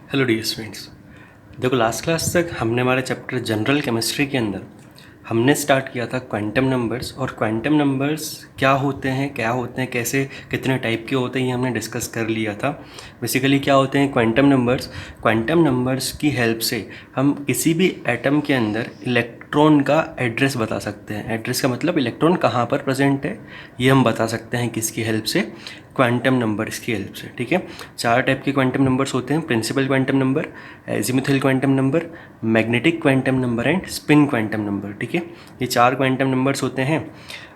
Hello dear students. देखो, last class तक हमने हमारे चैप्टर जनरल केमिस्ट्री के अंदर हमने स्टार्ट किया था क्वांटम नंबर्स। और क्वांटम नंबर्स क्या होते हैं, कैसे, कितने टाइप के होते हैं, ये हमने डिस्कस कर लिया था। बेसिकली क्या होते हैं क्वांटम नंबर्स की हेल्प से हम किसी भी एटम के अंदर इलेक्ट्रॉन का एड्रेस बता सकते हैं। एड्रेस का मतलब इलेक्ट्रॉन कहाँ पर प्रेजेंट है, ये हम बता सकते हैं किसकी हेल्प से, क्वांटम नंबर्स की हेल्प से। ठीक है, 4 टाइप के क्वांटम नंबर्स होते हैं: principal quantum number, azimuthal quantum number, magnetic quantum number and spin quantum number. ठीक है, ये 4 क्वांटम नंबर्स होते हैं।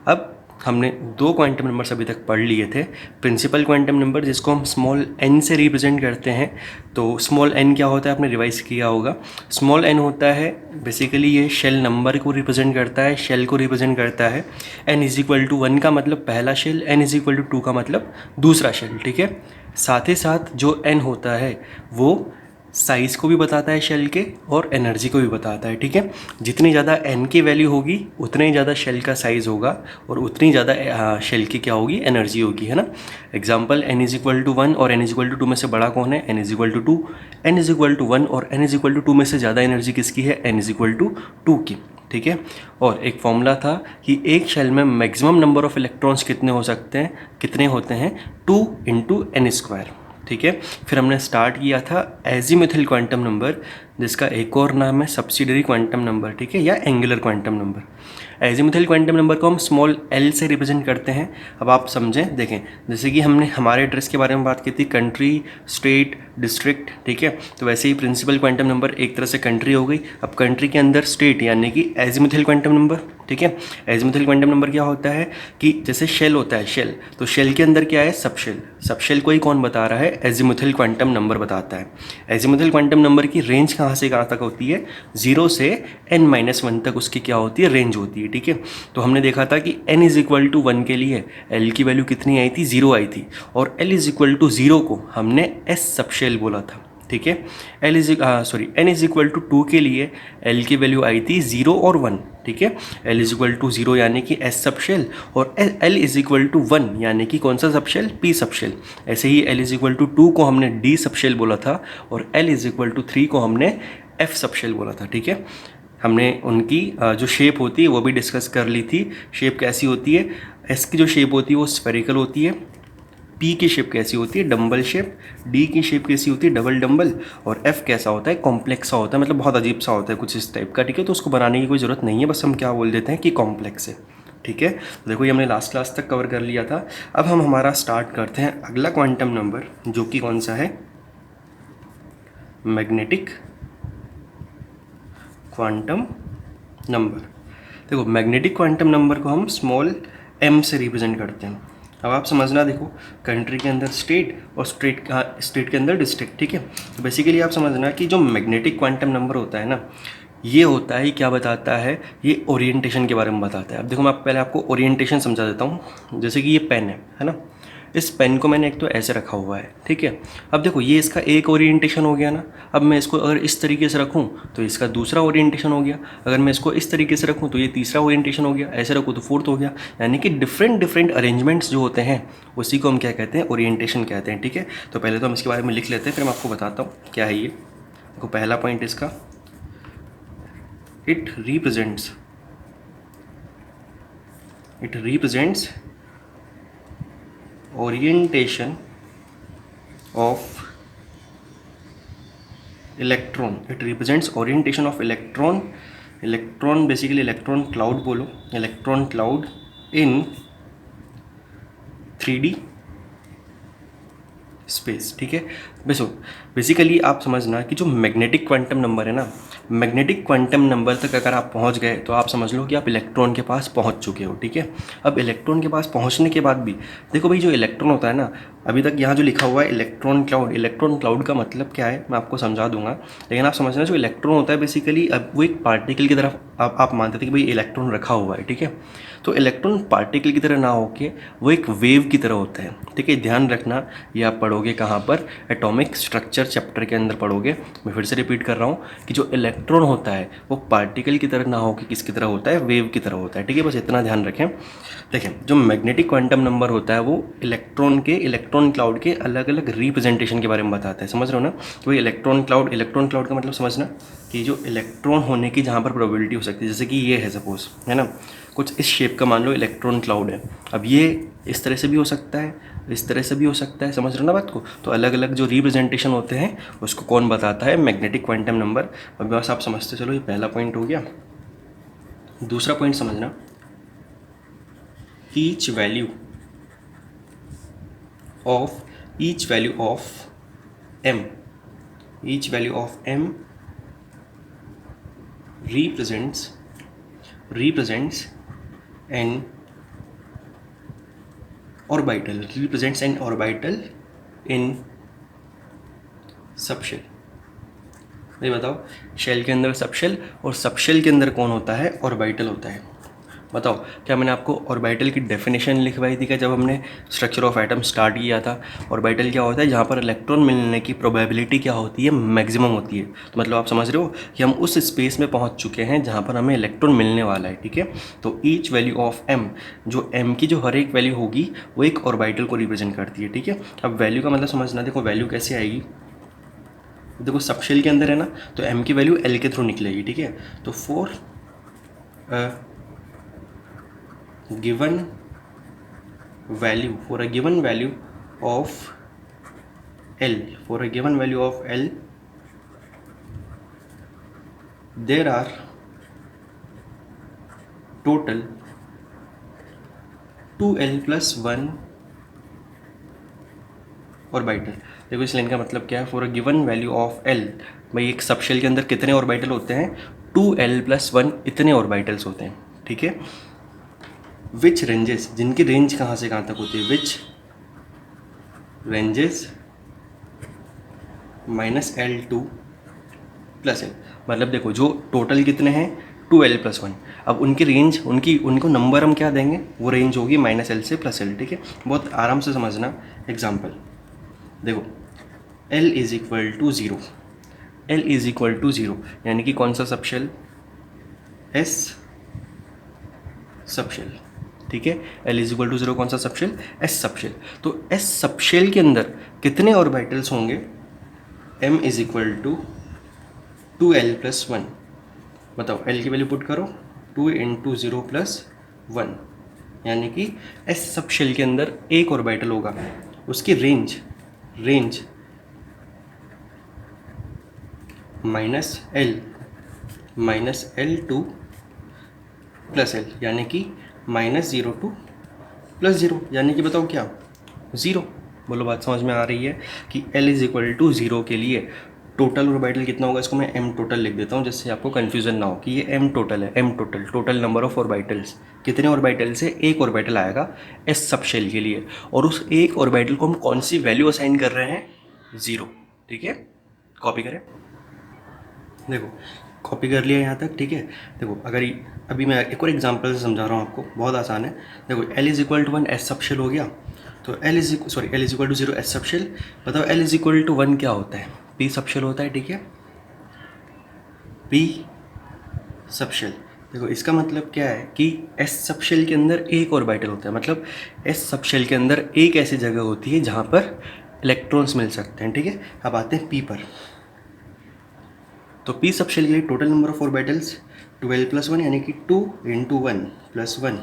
अब हमने 2 क्वांटम नंबर्स अभी तक पढ़ लिए थे। प्रिंसिपल क्वांटम नंबर, जिसको हम स्मॉल n से रिप्रेजेंट करते हैं। तो स्मॉल n क्या होता है, आपने रिवाइज किया होगा। स्मॉल n होता है बेसिकली ये शेल नंबर को रिप्रेजेंट करता है, शेल को रिप्रेजेंट करता है। n इज इक्वल टू 1 का मतलब पहला shell, n is equal to 2 का मतलब दूसरा शेल। ठीक है, साथ ही साथ जो n होता है वो साइज़ को भी बताता है शेल के, और एनर्जी को भी बताता है। ठीक है, जितनी ज़्यादा n की वैल्यू होगी उतने ही ज़्यादा शेल का साइज़ होगा, और उतनी ज़्यादा शेल की क्या होगी, एनर्जी होगी, है ना। Example, n is equal to 1 और n इज इक्वल टू 2 में से बड़ा कौन है, n is equal to 2। n is equal to 1 और n इज इक्वल टू 2 में से ज़्यादा एनर्जी किसकी है, n इज इक्वल टू 2 की। ठीक है, और एक फॉर्मूला था कि एक शेल में मैक्सिमम नंबर ऑफ इलेक्ट्रॉन्स कितने हो सकते हैं, कितने होते हैं, 2 इंटू एन स्क्वायर। ठीक है, फिर हमने स्टार्ट किया था एजीमुथल क्वांटम नंबर, जिसका एक और नाम है सब्सिडरी क्वांटम नंबर। ठीक है, या angular quantum number. Azimuthal quantum number को हम स्मॉल l से रिप्रेजेंट करते हैं। अब आप समझें, देखें, जैसे कि हमने हमारे एड्रेस के बारे में बात की थी, कंट्री, स्टेट, डिस्ट्रिक्ट। ठीक है, तो वैसे ही प्रिंसिपल क्वांटम नंबर एक तरह से कंट्री हो गई। अब कंट्री के अंदर स्टेट यानी कि एजीमुथल क्वांटम नंबर। ठीक है, एजीमुथल क्वांटम नंबर क्या होता है कि जैसे शेल होता है, शेल, तो शेल के अंदर क्या है, सबशेल। सबशेल को ही कौन बता रहा है, एजीमुथल क्वांटम नंबर बताता है। एजीमुथल क्वांटम नंबर की रेंज कहाँ से कहाँ तक होती है, 0 से n-1 तक उसकी क्या होती है, रेंज होती है। ठीक है, तो हमने देखा था कि n इज इक्वल टू 1 के लिए l की वैल्यू कितनी आई थी, 0 आई थी, और l इज इक्वल टू 0 को हमने s सबशेल बोला था। ठीक है, n इज इक्वल टू 2 के लिए l की वैल्यू आई थी 0 और 1। ठीक है, l इज इक्वल टू 0 यानी कि s सबशेल, और l इज इक्वल टू 1 यानी कि कौन सा सबशेल, p सबशेल। ऐसे ही l इज इक्वल टू 2 को हमने d सबशेल बोला था, और l इज इक्वल टू 3 को हमने f सबशेल बोला था। ठीक है, हमने उनकी जो शेप होती है वो भी डिस्कस कर ली थी। शेप कैसी होती है, s की जो शेप होती है वो स्फेरिकल होती है, P की शेप कैसी होती है, डम्बल शेप, D की शेप कैसी होती है, डबल डम्बल, और F कैसा होता है, कॉम्प्लेक्स सा होता है, मतलब बहुत अजीब सा होता है, कुछ इस टाइप का। ठीक है, तो उसको बनाने की कोई ज़रूरत नहीं है, बस हम क्या बोल देते हैं कि कॉम्प्लेक्स है। ठीक है, तो देखो ये हमने लास्ट क्लास तक कवर कर लिया था। अब हम हमारा स्टार्ट करते हैं अगला क्वांटम नंबर, जो कि कौन सा है, मैग्नेटिक क्वांटम नंबर। देखो, मैग्नेटिक क्वांटम नंबर को हम स्मॉल m से रिप्रेजेंट करते हैं। अब आप समझना, देखो, कंट्री के अंदर स्टेट, और स्टेट के अंदर डिस्ट्रिक्ट। ठीक है, तो बेसिकली आप समझना कि जो मैग्नेटिक क्वांटम नंबर होता है ना, ये होता है, क्या बताता है, ये ओरिएंटेशन के बारे में बताता है। अब देखो, मैं पहले आपको ओरिएंटेशन समझा देता हूँ। जैसे कि ये पेन है ना, इस पेन को मैंने एक तो ऐसे रखा हुआ है। ठीक है, अब देखो ये इसका एक ओरिएंटेशन हो गया ना। अब मैं इसको अगर इस तरीके से रखूँ तो इसका दूसरा ओरिएंटेशन हो गया, अगर मैं इसको इस तरीके से रखूँ तो ये तीसरा ओरिएंटेशन हो गया, ऐसे रखूँ तो फोर्थ हो गया। यानी कि डिफरेंट डिफरेंट अरेंजमेंट्स जो होते हैं उसी को हम क्या कहते हैं, ओरिएंटेशन कहते हैं। ठीक है, तो पहले तो हम इसके बारे में लिख लेते हैं, फिर मैं आपको बताता हूँ क्या है ये। देखो, पहला पॉइंट इसका, it represents orientation of electron. It represents orientation of electron basically electron cloud बोलो, electron cloud in 3D space. ठीक है, बेसिकली आप समझना कि जो मैग्नेटिक क्वांटम नंबर है ना, मैग्नेटिक क्वांटम नंबर तक अगर आप पहुंच गए तो आप समझ लो कि आप इलेक्ट्रॉन के पास पहुंच चुके हो। ठीक है, अब इलेक्ट्रॉन के पास पहुंचने के बाद भी देखो भाई, जो इलेक्ट्रॉन होता है ना, अभी तक यहाँ जो लिखा हुआ है इलेक्ट्रॉन क्लाउड का मतलब क्या है मैं आपको समझा दूंगा, लेकिन आप समझना जो इलेक्ट्रॉन होता है बेसिकली, अब वो एक पार्टिकल की तरफ आप मानते थे कि भाई इलेक्ट्रॉन रखा हुआ है। ठीक है, तो इलेक्ट्रॉन पार्टिकल की तरह ना होके वो एक वेव की तरह होता है, ठीक है। ध्यान रखना, ये आप पढ़ोगे कहाँ पर, एटॉमिक स्ट्रक्चर चैप्टर के अंदर पढ़ोगे। मैं फिर से रिपीट कर रहा हूँ कि जो इलेक्ट्रॉन होता है वो पार्टिकल की तरह ना होके किसकी तरह होता है, वेव की तरह होता है, ठीक है। बस इतना ध्यान रखें। देखें, जो मैग्नेटिक क्वांटम नंबर होता है वो इलेक्ट्रॉन क्लाउड के अलग अलग रिप्रेजेंटेशन के बारे में बताता है। समझ रहे हो ना कि भाई इलेक्ट्रॉन क्लाउड का मतलब समझना कि जो इलेक्ट्रॉन होने की जहाँ पर प्रोबेबिलिटी हो सकती है, जैसे कि ये है सपोज, है ना, कुछ इस शेप का मान लो इलेक्ट्रॉन क्लाउड है। अब ये इस तरह से भी हो सकता है, इस तरह से भी हो सकता है, समझ रहे हो ना बात को। तो अलग अलग जो रिप्रेजेंटेशन होते हैं उसको कौन बताता है, मैग्नेटिक क्वांटम नंबर। अब बस आप समझते चलो, ये पहला पॉइंट हो गया। दूसरा पॉइंट समझना, each value of m represents an orbital in subshell. ये बताओ, शेल के अंदर सबशेल और सबशेल के अंदर कौन होता है, ऑर्बिटल होता है। बताओ, क्या मैंने आपको ऑर्बिटल की डेफिनेशन लिखवाई थी क्या जब हमने स्ट्रक्चर ऑफ एटम स्टार्ट किया था। ऑर्बिटल क्या होता है, जहाँ पर इलेक्ट्रॉन मिलने की प्रोबेबिलिटी क्या होती है, मैक्सिमम होती है। तो मतलब आप समझ रहे हो कि हम उस स्पेस में पहुँच चुके हैं जहाँ पर हमें इलेक्ट्रॉन मिलने वाला है, ठीक है। तो ईच वैल्यू ऑफ एम, जो एम की जो हर एक वैल्यू होगी वो एक ऑर्बिटल को रिप्रेजेंट करती है, ठीक है। अब वैल्यू का मतलब समझना, देखो वैल्यू कैसे आएगी, देखो सबशेल के अंदर है ना, तो m की वैल्यू l के थ्रू निकलेगी, ठीक है। तो for given value of l there are total 2l+1 orbital. देखो इस लाइन का मतलब क्या है, for a given value of l, भाई एक सबशेल के अंदर कितने ऑर्बिटल होते हैं, 2l+1 इतने ऑर्बिटल्स होते हैं, ठीक है। विच रेंजेस, जिनकी रेंज कहाँ से कहाँ तक होती है, विच रेंजेस -l2 + l। मतलब देखो जो टोटल कितने हैं 2l+1, अब उनकी रेंज, उनको नंबर हम क्या देंगे, वो रेंज होगी -l से +l, ठीक है। बहुत आराम से समझना। एग्जाम्पल देखो, l = 0, यानी कि कौन सा सबशेल, s सबशेल, ठीक है। l = 0 कौन सा सबशेल, s सबशेल। तो s सबशेल के अंदर कितने ऑर्बिटल्स होंगे, m = 2l+1। बताओ l की वैल्यू पुट करो, 2 × 0 + 1, यानी कि s सबशेल के अंदर एक ऑर्बिटल होगा, उसकी रेंज -l + l, यानी कि -0 to +0, यानी कि बताओ क्या, 0। बोलो बात समझ में आ रही है कि l = 0 के लिए टोटल ऑर्बिटल कितना होगा, इसको मैं m टोटल लिख देता हूँ जिससे आपको कन्फ्यूज़न ना हो कि ये m टोटल है। m total number of orbitals, कितने ऑर्बिटल से एक ऑर्बिटल आएगा s सबशेल के लिए, और उस एक ऑर्बिटल को हम कौन सी वैल्यू असाइन कर रहे हैं, 0, ठीक है। कॉपी करें, देखो कॉपी कर लिया यहाँ तक, ठीक है। देखो अभी मैं एक और एग्जांपल से समझा रहा हूँ आपको, बहुत आसान है। देखो l = 1 s सबशेल हो गया, तो l = 0 s सबशेल। बताओ l = 1 क्या होता है, p सबशेल होता है, ठीक है, p सबशेल। देखो इसका मतलब क्या है कि s सबशेल के अंदर एक ऑर्बिटल होता है, मतलब s सबशेल के अंदर एक ऐसी जगह होती है जहाँ पर इलेक्ट्रॉन्स मिल सकते हैं, ठीक है। अब आते हैं p पर। तो p सबशेल के लिए टोटल नंबर ऑफ ऑर्बिटल्स 12+1, यानी कि 2 × 1 + 1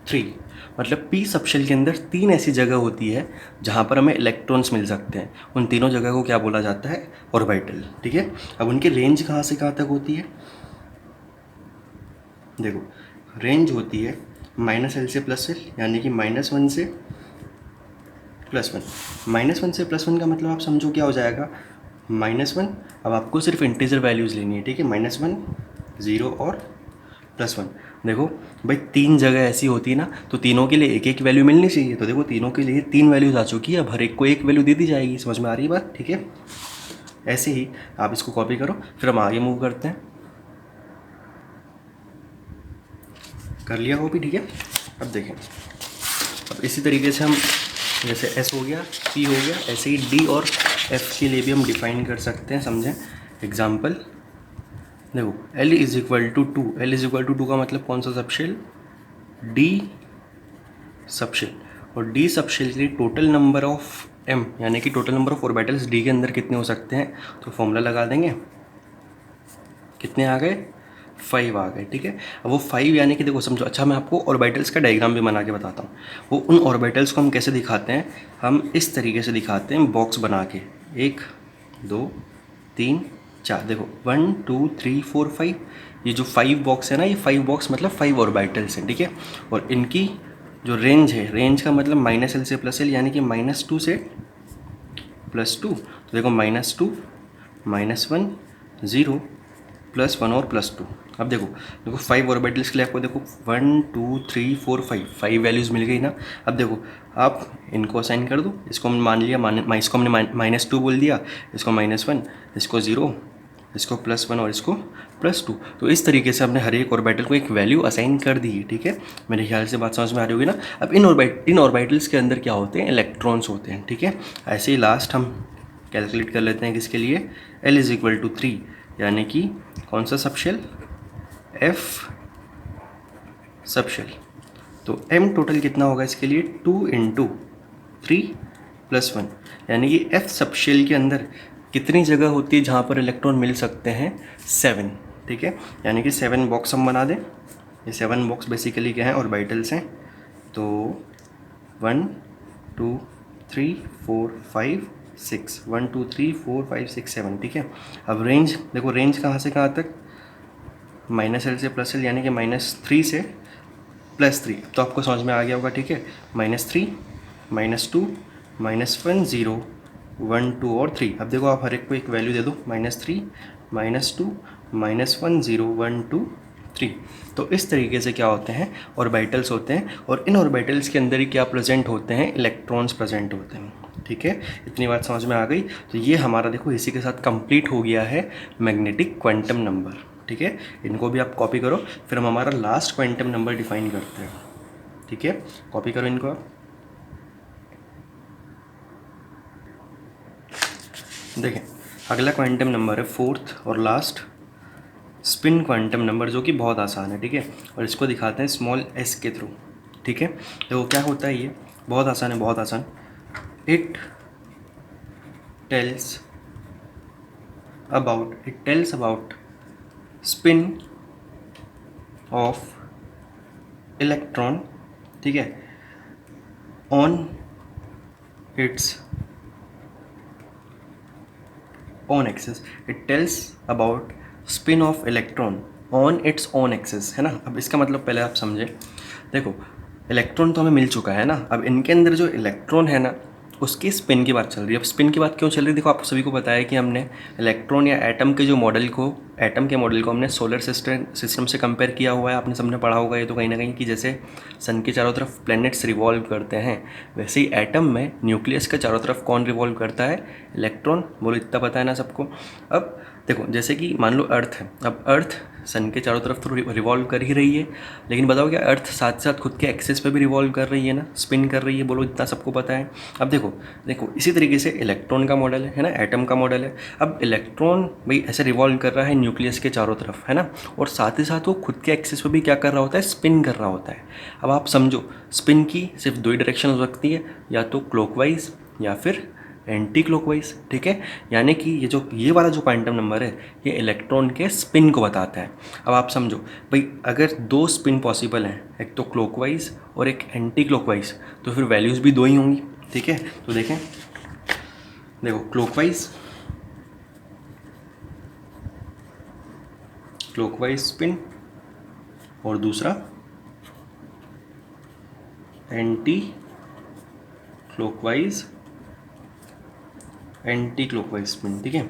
3। मतलब p सबशेल के अंदर 3 ऐसी जगह होती है जहाँ पर हमें इलेक्ट्रॉन्स मिल सकते हैं। उन तीनों जगह को क्या बोला जाता है, ऑर्बिटल, ठीक है। अब उनकी रेंज कहाँ से कहाँ तक होती है, देखो रेंज होती है -l से +l, यानी कि -1 से +1। -1 से +1 का मतलब आप समझो क्या हो जाएगा, -1। अब आपको सिर्फ इंटीजर वैल्यूज़ लेनी है, ठीक है, -1, 0 और +1। देखो भाई 3 जगह ऐसी होती है ना, तो तीनों के लिए एक एक वैल्यू मिलनी चाहिए। तो देखो तीनों के लिए 3 वैल्यूज आ चुकी है, अब हर एक को एक वैल्यू दे दी जाएगी। समझ में आ रही है बात, ठीक है। ऐसे ही आप इसको कॉपी करो, फिर हम आगे मूव करते हैं। कर लिया कॉपी, ठीक है। अब देखें, अब इसी तरीके से हम जैसे S हो गया, P हो गया, ऐसे ही D और F के लिए भी हम डिफाइन कर सकते हैं, समझें। एग्जाम्पल देखो, L is equal to 2, L is equal to 2 का मतलब कौन सा सबशेल, D सबशेल। और D सबशेल के लिए टोटल नंबर ऑफ M यानी कि total number of orbitals D के अंदर कितने हो सकते हैं, तो फॉर्मूला लगा देंगे, कितने आ गए, 5 आ गए, ठीक है। अब वो 5 यानी कि देखो समझो, अच्छा मैं आपको ऑर्बिटल्स का डायग्राम भी बना के बताता हूँ। वो उन ऑर्बिटल्स को हम कैसे दिखाते हैं, हम इस तरीके से दिखाते हैं, बॉक्स बना के, 1 2 3 4, देखो 1 2 3 4 5, ये जो 5 बॉक्स है ना, ये 5 बॉक्स मतलब 5 ऑर्बिटल्स हैं, ठीक है। और इनकी जो रेंज है, रेंज का मतलब -L से +L यानी कि -2 से +2, तो देखो -2 -1 0 +1 और +2। अब देखो 5 ऑर्बिटल्स के लिए आपको देखो 1 2 3 4 5 वैल्यूज़ मिल गई ना। अब देखो आप इनको असाइन कर दो, इसको हमने मान लिया, इसको हमने -2 बोल दिया, इसको -1, इसको 0, इसको +1 और इसको +2। तो इस तरीके से हमने हर एक ऑर्बिटल को एक वैल्यू असाइन कर दी है, ठीक है। मेरे ख्याल से बात समझ में आ रही होगी ना। अब इन ऑर्बिटल्स के अंदर क्या होते हैं, इलेक्ट्रॉन्स होते हैं, ठीक है। ऐसे ही लास्ट हम कैलकुलेट कर लेते हैं किसके लिए, L इज इक्वल टू 3 यानी कि कौन सा सबशेल, F सबशेल। तो M टोटल कितना होगा इसके लिए, 2 × 3 + 1 यानी कि F सबशेल के अंदर कितनी जगह होती है जहाँ पर इलेक्ट्रॉन मिल सकते हैं, 7, ठीक है। यानी कि 7 बॉक्स हम बना दें। ये 7 बॉक्स बेसिकली क्या है, ऑर्बिटल्स हैं। तो 1 2 3 4 5 6, 1 2 3 4 5 6 7, ठीक है। अब रेंज देखो, रेंज कहाँ से कहाँ तक, -L से +L यानी कि -3 से +3। तो आपको समझ में आ गया होगा, ठीक है। -3 -2 -1 0 1 2 और 3। अब देखो आप हर एक को एक वैल्यू दे दो, -3 -2 -1 0 1 2 3। तो इस तरीके से क्या होते हैं, ऑर्बिटल्स होते हैं। और इन ऑर्बिटल्स के अंदर ही क्या प्रेजेंट होते हैं, इलेक्ट्रॉन्स प्रेजेंट होते हैं, ठीक है। इतनी बात समझ में आ गई। तो ये हमारा देखो इसी के साथ कंप्लीट हो गया है मैग्नेटिक क्वांटम नंबर, ठीक है। इनको भी आप कॉपी करो, फिर हम हमारा लास्ट क्वांटम नंबर डिफाइन करते हैं, ठीक है। कॉपी करो इनको आप। देखें, अगला क्वांटम नंबर है 4th और लास्ट स्पिन क्वांटम नंबर, जो कि बहुत आसान है, ठीक है। और इसको दिखाते हैं स्मॉल s के थ्रू, ठीक है। तो क्या होता है, ये बहुत आसान है, बहुत आसान। It tells about spin off electron, ठीक है, on its own axis. It tells about spin off electron on its own axis, है ना। अब इसका मतलब पहले आप समझें, देखो इलेक्ट्रॉन तो हमें मिल चुका है ना। अब इनके अंदर जो इलेक्ट्रॉन है ना, उसकी स्पिन की बात चल रही है। अब स्पिन की बात क्यों चल रही है, देखो आप सभी को पता है कि हमने इलेक्ट्रॉन या एटम के मॉडल को हमने सोलर सिस्टम से कंपेयर किया हुआ है। आपने सबने पढ़ा होगा ये तो कहीं ना कहीं, कि जैसे सन के चारों तरफ प्लैनेट्स रिवॉल्व करते हैं, वैसे ही एटम में न्यूक्लियस के चारों तरफ कौन रिवॉल्व करता है, इलेक्ट्रॉन। बोलो इतना पता है ना सबको। अब देखो जैसे कि मान लो अर्थ है, अब अर्थ सन के चारों तरफ तो रिवॉल्व कर ही रही है, लेकिन बताओ क्या अर्थ साथ साथ खुद के एक्सिस पे भी रिवॉल्व कर रही है ना, स्पिन कर रही है। बोलो इतना सबको पता है। अब देखो इसी तरीके से इलेक्ट्रॉन का मॉडल है ना, एटम का मॉडल है। अब इलेक्ट्रॉन भाई ऐसे रिवॉल्व कर रहा है न्यूक्लियस के चारों तरफ, है ना, और साथ ही साथ वो खुद के एक्सिस पे भी क्या कर रहा होता है, स्पिन कर रहा होता है। अब आप समझो, स्पिन की सिर्फ 2 ही डायरेक्शन हो सकती है, या तो क्लॉकवाइज या फिर एंटी क्लॉकवाइज, ठीक है। यानी कि ये वाला जो क्वांटम नंबर है, ये इलेक्ट्रॉन के स्पिन को बताता है। अब आप समझो भाई, अगर 2 स्पिन पॉसिबल हैं, एक तो क्लॉकवाइज और एक एंटी क्लॉकवाइज, तो फिर वैल्यूज़ भी 2 ही होंगी, ठीक है। तो देखें, देखो क्लॉकवाइज स्पिन और दूसरा एंटी क्लॉकवाइज स्पिन, ठीक है।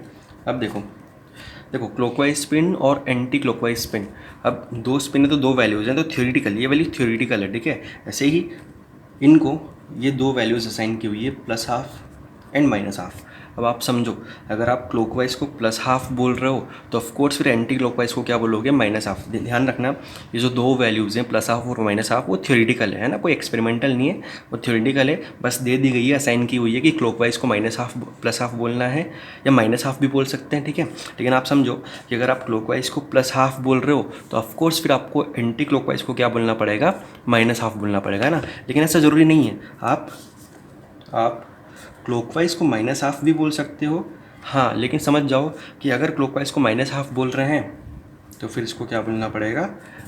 अब देखो क्लॉकवाइज स्पिन और एंटी क्लॉकवाइज स्पिन, अब 2 स्पिन है तो 2 वैल्यूज़ हैं, तो थ्योरेटिकल, ये वैल्यू थ्योरेटिकल है, ठीक है। ऐसे ही इनको ये 2 वैल्यूज़ असाइन की हुई है, +½ एंड -½ अब आप समझो, अगर आप क्लॉकवाइज को प्लस हाफ बोल रहे हो तो ऑफकोर्स फिर एंटी क्लॉकवाइज को क्या बोलोगे, माइनस हाफ। ध्यान रखना, ये जो दो वैल्यूज़ हैं प्लस हाफ और माइनस हाफ, वो थ्योरेटिकल है ना, कोई एक्सपेरिमेंटल नहीं है, वो थ्योरेटिकल है। बस दे दी गई है, असाइन की हुई है कि क्लॉकवाइज को माइनस हाफ प्लस हाफ बोलना है, या माइनस हाफ भी बोल सकते हैं, ठीक है। लेकिन आप समझो कि अगर आप क्लॉकवाइज को प्लस हाफ बोल रहे हो तो ऑफकोर्स फिर आपको एंटी क्लॉकवाइज को क्या बोलना पड़ेगा, माइनस हाफ बोलना पड़ेगा ना। लेकिन ऐसा ज़रूरी नहीं है, आप क्लॉकवाइज को माइनस हाफ भी बोल सकते हो, हाँ। लेकिन समझ जाओ कि अगर क्लॉकवाइज को माइनस हाफ बोल रहे हैं तो फिर इसको क्या बोलना पड़ेगा,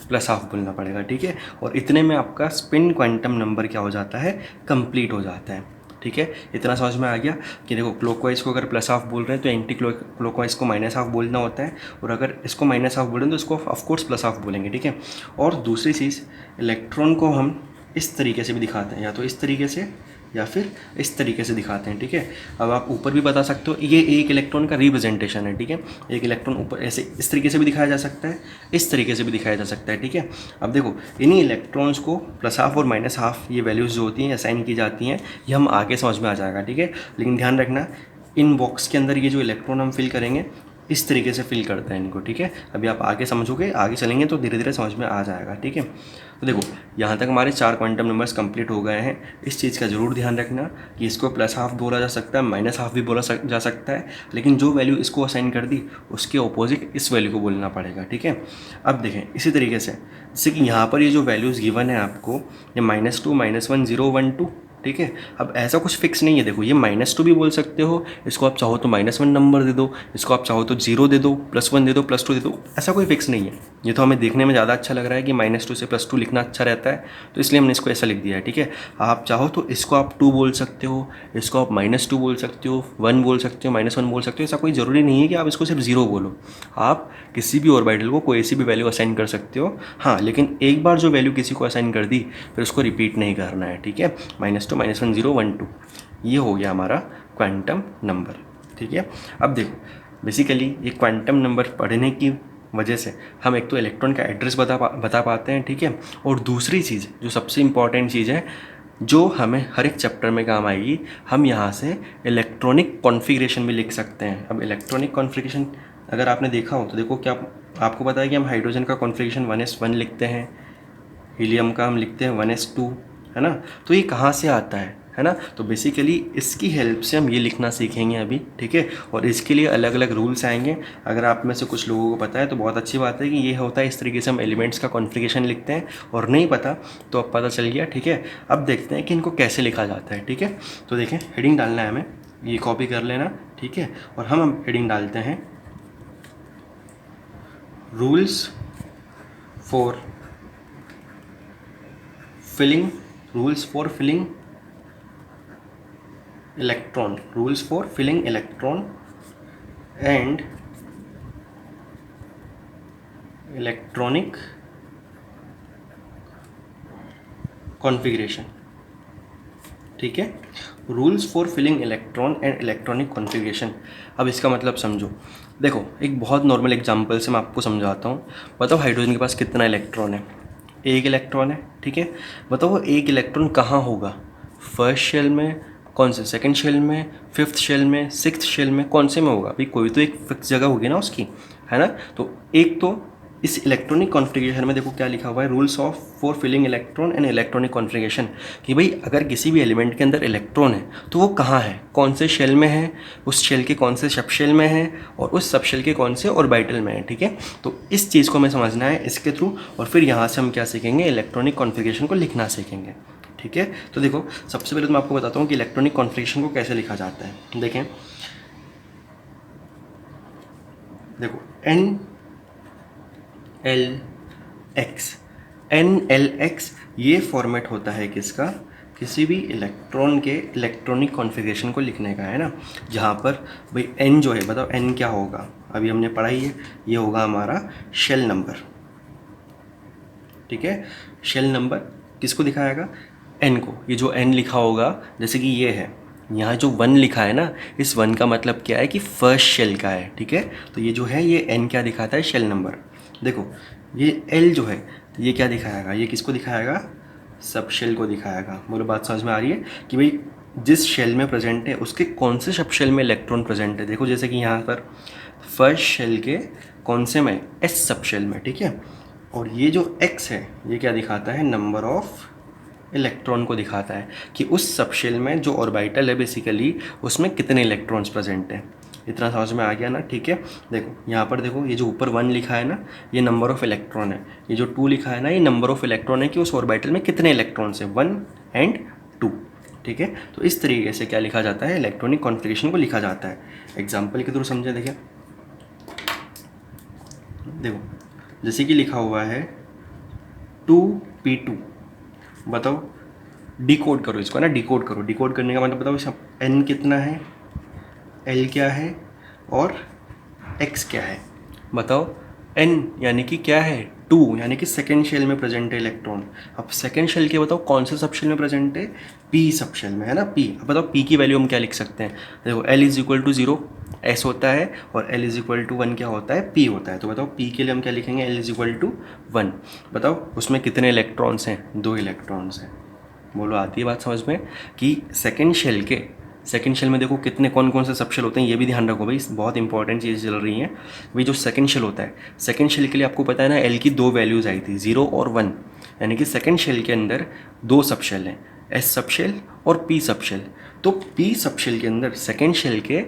प्लस हाफ बोलना पड़ेगा, ठीक है। और इतने में आपका स्पिन क्वांटम नंबर क्या हो जाता है, कंप्लीट हो जाता है, ठीक है। इतना समझ में आ गया कि देखो क्लॉकवाइज को अगर प्लस हाफ बोल रहे हैं तो एंटी क्लॉकवाइज को माइनस हाफ बोलना होता है, और अगर इसको माइनस हाफ बोल रहे हैं तो इसको ऑफकोर्स प्लस हाफ बोलेंगे, ठीक है। और दूसरी चीज़, इलेक्ट्रॉन को हम इस तरीके से भी दिखाते हैं, या तो इस तरीके से या फिर इस तरीके से दिखाते हैं, ठीक है। अब आप ऊपर भी बता सकते हो, ये एक इलेक्ट्रॉन का रिप्रेजेंटेशन है, ठीक है। एक इलेक्ट्रॉन ऊपर ऐसे इस तरीके से भी दिखाया जा सकता है, इस तरीके से भी दिखाया जा सकता है, ठीक है। अब देखो इन्हीं इलेक्ट्रॉन्स को प्लस हाफ और माइनस हाफ ये वैल्यूज़ जो होती हैं असाइन की जाती हैं, ये हम आगे समझ में आ जाएगा, ठीक है। लेकिन ध्यान रखना, इन बॉक्स के अंदर ये जो इलेक्ट्रॉन हम फिल करेंगे इस तरीके से फिल करते हैं इनको, ठीक है। अभी आप आगे समझोगे, आगे चलेंगे तो धीरे धीरे समझ में आ जाएगा, ठीक है। तो देखो यहाँ तक हमारे 4 क्वांटम नंबर्स कंप्लीट हो गए हैं। इस चीज़ का ज़रूर ध्यान रखना कि इसको प्लस हाफ बोला जा सकता है, माइनस हाफ भी बोला जा सकता है, लेकिन जो वैल्यू इसको असाइन कर दी उसके ऑपोजिट इस वैल्यू को बोलना पड़ेगा, ठीक है। अब देखें इसी तरीके से, जैसे कि यहाँ पर ये जो वैल्यूज़ गिवन है आपको, ये -2 -1 0 1 2, ठीक है। अब ऐसा कुछ फिक्स नहीं है, देखो ये -2 भी बोल सकते हो, इसको आप चाहो तो -1 नंबर दे दो, इसको आप चाहो तो 0 दे दो, +1 दे दो, +2 दे दो, ऐसा कोई फिक्स नहीं है। ये तो हमें देखने में ज़्यादा अच्छा लग रहा है कि -2 से +2 लिखना अच्छा रहता है, तो इसलिए हमने इसको ऐसा लिख दिया है, ठीक है। आप चाहो तो इसको आप 2 बोल सकते हो, इसको आप -2 बोल सकते हो, 1 बोल सकते हो, -1 बोल सकते हो, ऐसा कोई ज़रूरी नहीं है कि आप इसको सिर्फ 0 बोलो। आप किसी भी ऑर्बिटल को कोई सी भी वैल्यू असाइन कर सकते हो, हाँ। लेकिन एक बार जो वैल्यू किसी को असाइन कर दी फिर उसको रिपीट नहीं करना है, ठीक है। -2 -1 0 1 2, ये हो गया हमारा क्वांटम नंबर, ठीक है। अब देखो बेसिकली ये क्वांटम नंबर पढ़ने की वजह से हम एक तो इलेक्ट्रॉन का एड्रेस बता पाते हैं, ठीक है। और दूसरी चीज़ जो सबसे इम्पॉर्टेंट चीज़ है जो हमें हर एक चैप्टर में काम आएगी, हम यहाँ से इलेक्ट्रॉनिक कॉन्फ़िगरेशन भी लिख सकते हैं। अब इलेक्ट्रॉनिक कॉन्फ़िगरेशन अगर आपने देखा हो तो देखो क्या आपको पता है कि हम हाइड्रोजन का कॉन्फ़िगरेशन 1s1 लिखते हैं, हीलियम का हम लिखते हैं 1s2, है ना। तो ये कहाँ से आता है ना। तो बेसिकली इसकी हेल्प से हम ये लिखना सीखेंगे अभी, ठीक है। और इसके लिए अलग अलग रूल्स आएंगे। अगर आप में से कुछ लोगों को पता है तो बहुत अच्छी बात है कि ये होता है, इस तरीके से हम एलिमेंट्स का कॉन्फ़िगरेशन लिखते हैं, और नहीं पता तो अब पता चल गया, ठीक है। अब देखते हैं कि इनको कैसे लिखा जाता है, ठीक है। तो देखें हेडिंग डालना है हमें, ये कॉपी कर लेना, ठीक है। और हम हेडिंग डालते हैं rules for filling electron, rules for filling electron and electronic configuration, ठीक है। Rules for filling electron and electronic configuration. अब इसका मतलब समझो, देखो एक बहुत नॉर्मल एग्जांपल से मैं आपको समझाता हूँ। बताओ हाइड्रोजन के पास कितना इलेक्ट्रॉन है, एक इलेक्ट्रॉन है, ठीक है। बताओ वो एक इलेक्ट्रॉन कहाँ होगा, फर्स्ट शेल में, कौन से सेकंड शेल में, फिफ्थ शेल में, सिक्स्थ शेल में, कौन से में होगा भाई, कोई तो एक फिक्स जगह होगी ना उसकी, है ना। तो एक तो इस इलेक्ट्रॉनिक कॉन्फ़िगरेशन में देखो क्या लिखा हुआ है, rules of for filling electron and electronic configuration, कि भाई अगर किसी भी एलिमेंट के अंदर इलेक्ट्रॉन है तो वो कहाँ है, कौन से शेल में है, उस शेल के कौन से सब शेल में है, और उस सब शेल के कौन से ऑर्बिटल में है, ठीक है। तो इस चीज़ को हमें समझना है इसके थ्रू, और फिर यहाँ से हम क्या सीखेंगे, इलेक्ट्रॉनिक कॉन्फ़िगरेशन को लिखना सीखेंगे, ठीक है। तो देखो सबसे पहले तो मैं आपको बताता हूँ कि इलेक्ट्रॉनिक कॉन्फ़िगरेशन को कैसे लिखा जाता है। देखें, देखो NLX ये फॉर्मेट होता है किसका, किसी भी इलेक्ट्रॉन के इलेक्ट्रॉनिक कॉन्फ़िगरेशन को लिखने का, है ना। जहाँ पर भाई N जो है, बताओ N क्या होगा, अभी हमने पढ़ा ही है, ये होगा हमारा शेल नंबर, ठीक है। शेल नंबर किसको दिखाएगा, N को। ये जो N लिखा होगा, जैसे कि ये है, यहाँ जो 1 लिखा है ना, इस 1 का मतलब क्या है कि फर्स्ट शेल का है, ठीक है। तो ये जो है ये N क्या दिखाता है, शेल नंबर। देखो ये L जो है ये क्या दिखाएगा, ये किसको दिखाएगा, सब शेल को दिखाएगा। बोलो बात समझ में आ रही है कि भाई जिस शेल में प्रेजेंट है उसके कौन से सब शेल में इलेक्ट्रॉन प्रेजेंट है। देखो जैसे कि यहाँ पर फर्स्ट शेल के कौन से में, एस सब शेल में, ठीक है। और ये जो एक्स है ये क्या दिखाता है, नंबर ऑफ इलेक्ट्रॉन को दिखाता है कि उस सब शेल में जो ऑर्बिटल है बेसिकली उसमें कितने इलेक्ट्रॉन्स प्रेजेंट हैं। इतना समझ में आ गया ना, ठीक है। देखो यहाँ पर देखो, ये जो ऊपर 1 लिखा है ना ये नंबर ऑफ इलेक्ट्रॉन है, ये जो 2 लिखा है ना ये नंबर ऑफ इलेक्ट्रॉन है कि उस ऑर्बिटल में कितने इलेक्ट्रॉन्स हैं, 1 एंड 2, ठीक है। तो इस तरीके से क्या लिखा जाता है, इलेक्ट्रॉनिक कॉन्फ़िगरेशन को लिखा जाता है। एग्जाम्पल के थ्रू समझे, देखिए देखो जैसे कि लिखा हुआ है 2p2, बताओ डिकोड करो इसको ना, डिकोड करो। डिकोड करने का मतलब बताओ सब n कितना है, l क्या है और x क्या है, बताओ। n यानी कि क्या है, 2 यानी कि सेकेंड शेल में प्रेजेंट है इलेक्ट्रॉन। अब सेकेंड शेल के बताओ कौन से सब शेल में प्रेजेंट है, p सब शेल में है ना, p। अब बताओ p की वैल्यू हम क्या लिख सकते हैं, देखो l is equal to 0 s होता है और l इज इक्वल टू 1 क्या होता है, p होता है। तो बताओ p के लिए हम क्या लिखेंगे, l इज इक्वल टू 1। बताओ उसमें कितने इलेक्ट्रॉन्स हैं, 2 इलेक्ट्रॉन्स हैं। बोलो आती है बात समझ में कि सेकेंड शेल में देखो कितने कौन कौन से सब शेल होते हैं, ये भी ध्यान रखो भाई, बहुत इंपॉर्टेंट चीज़ चल रही हैं भाई। जो सेकेंड शेल होता है, सेकेंड शेल के लिए आपको पता है ना एल की 2 वैल्यूज़ आई थी, 0 और 1, यानी कि सेकेंड शेल के अंदर 2 सब शेल हैं, एस सब शेल और पी सब शेल। तो पी सब शेल के अंदर, सेकेंड शेल के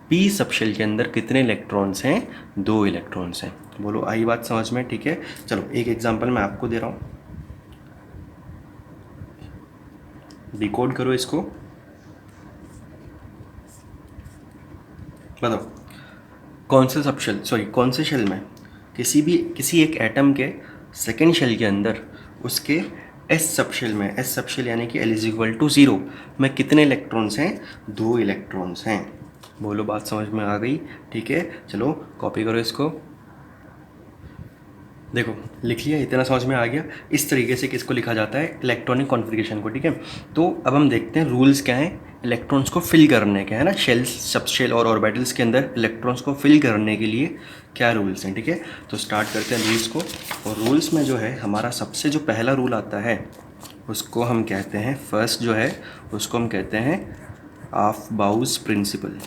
पी सब शेल के अंदर कितने इलेक्ट्रॉन्स हैं, 2 इलेक्ट्रॉन्स हैं। बोलो आई बात समझ में, ठीक है। चलो एक एग्जाम्पल मैं आपको दे रहा हूँ, डिकोड करो इसको। बताओ कौन से शेल में किसी एक एटम के सेकेंड शेल के अंदर उसके एस सब शेल यानी कि एल इज इक्वल टू 0 में कितने इलेक्ट्रॉन्स हैं, 2 इलेक्ट्रॉन्स हैं। बोलो बात समझ में आ गई, ठीक है। चलो कॉपी करो इसको, देखो लिख लिया, इतना समझ में आ गया। इस तरीके से किसको लिखा जाता है, इलेक्ट्रॉनिक कॉन्फ़िगरेशन को, ठीक है। तो अब हम देखते हैं रूल्स क्या हैं इलेक्ट्रॉन्स को फिल करने के, है ना। शेल्स, सब शेल और ऑर्बिटल्स के अंदर इलेक्ट्रॉन्स को फिल करने के लिए क्या रूल्स हैं, ठीक है। तो स्टार्ट करते हैं रूल्स को। और रूल्स में जो है हमारा सबसे जो पहला रूल आता है उसको हम कहते हैं, फर्स्ट जो है उसको हम कहते हैं ऑफ-बाउस प्रिंसिपल।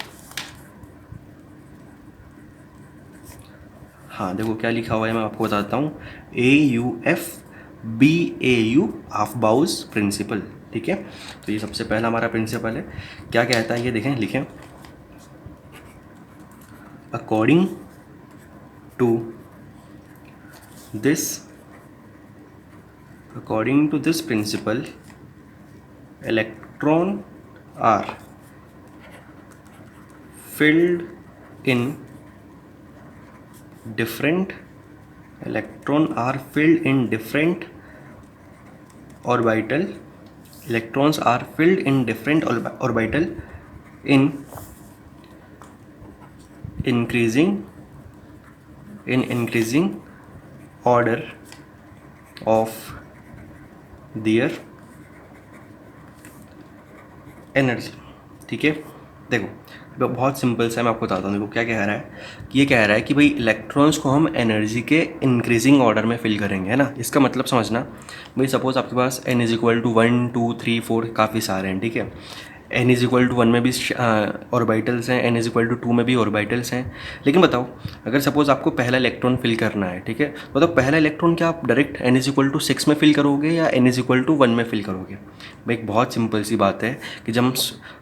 हाँ देखो क्या लिखा हुआ है, मैं आपको बताता हूँ, AUFBAU ऑफ-बाउस प्रिंसिपल, ठीक है। तो ये सबसे पहला हमारा प्रिंसिपल है। क्या कहता है ये देखें, लिखें, according to this principle electron are filled in different orbital, electrons are filled in different orbital in increasing order of their energy, ठीक है। देखो बहुत सिंपल सा मैं आपको बताता हूँ, देखो क्या कह रहा है कि ये कह रहा है कि भाई इलेक्ट्रॉन्स को हम एनर्जी के इंक्रीजिंग ऑर्डर में फिल करेंगे, है ना। इसका मतलब समझना भाई, सपोज आपके पास n इज इक्वल टू 1 2 3 4 काफ़ी सारे हैं, ठीक है। n इज इक्वल टू 1 में भी ऑर्बिटल्स हैं, n इज इक्वल टू 2 में भी ऑर्बिटल्स हैं। लेकिन बताओ अगर सपोज आपको पहला इलेक्ट्रॉन फिल करना है, ठीक है, बताओ पहला इलेक्ट्रॉन क्या आप direct n is equal to 6 में फिल करोगे या n इज इक्वल टू 1 में फिल करोगे। भाई एक बहुत सिंपल सी बात है कि जब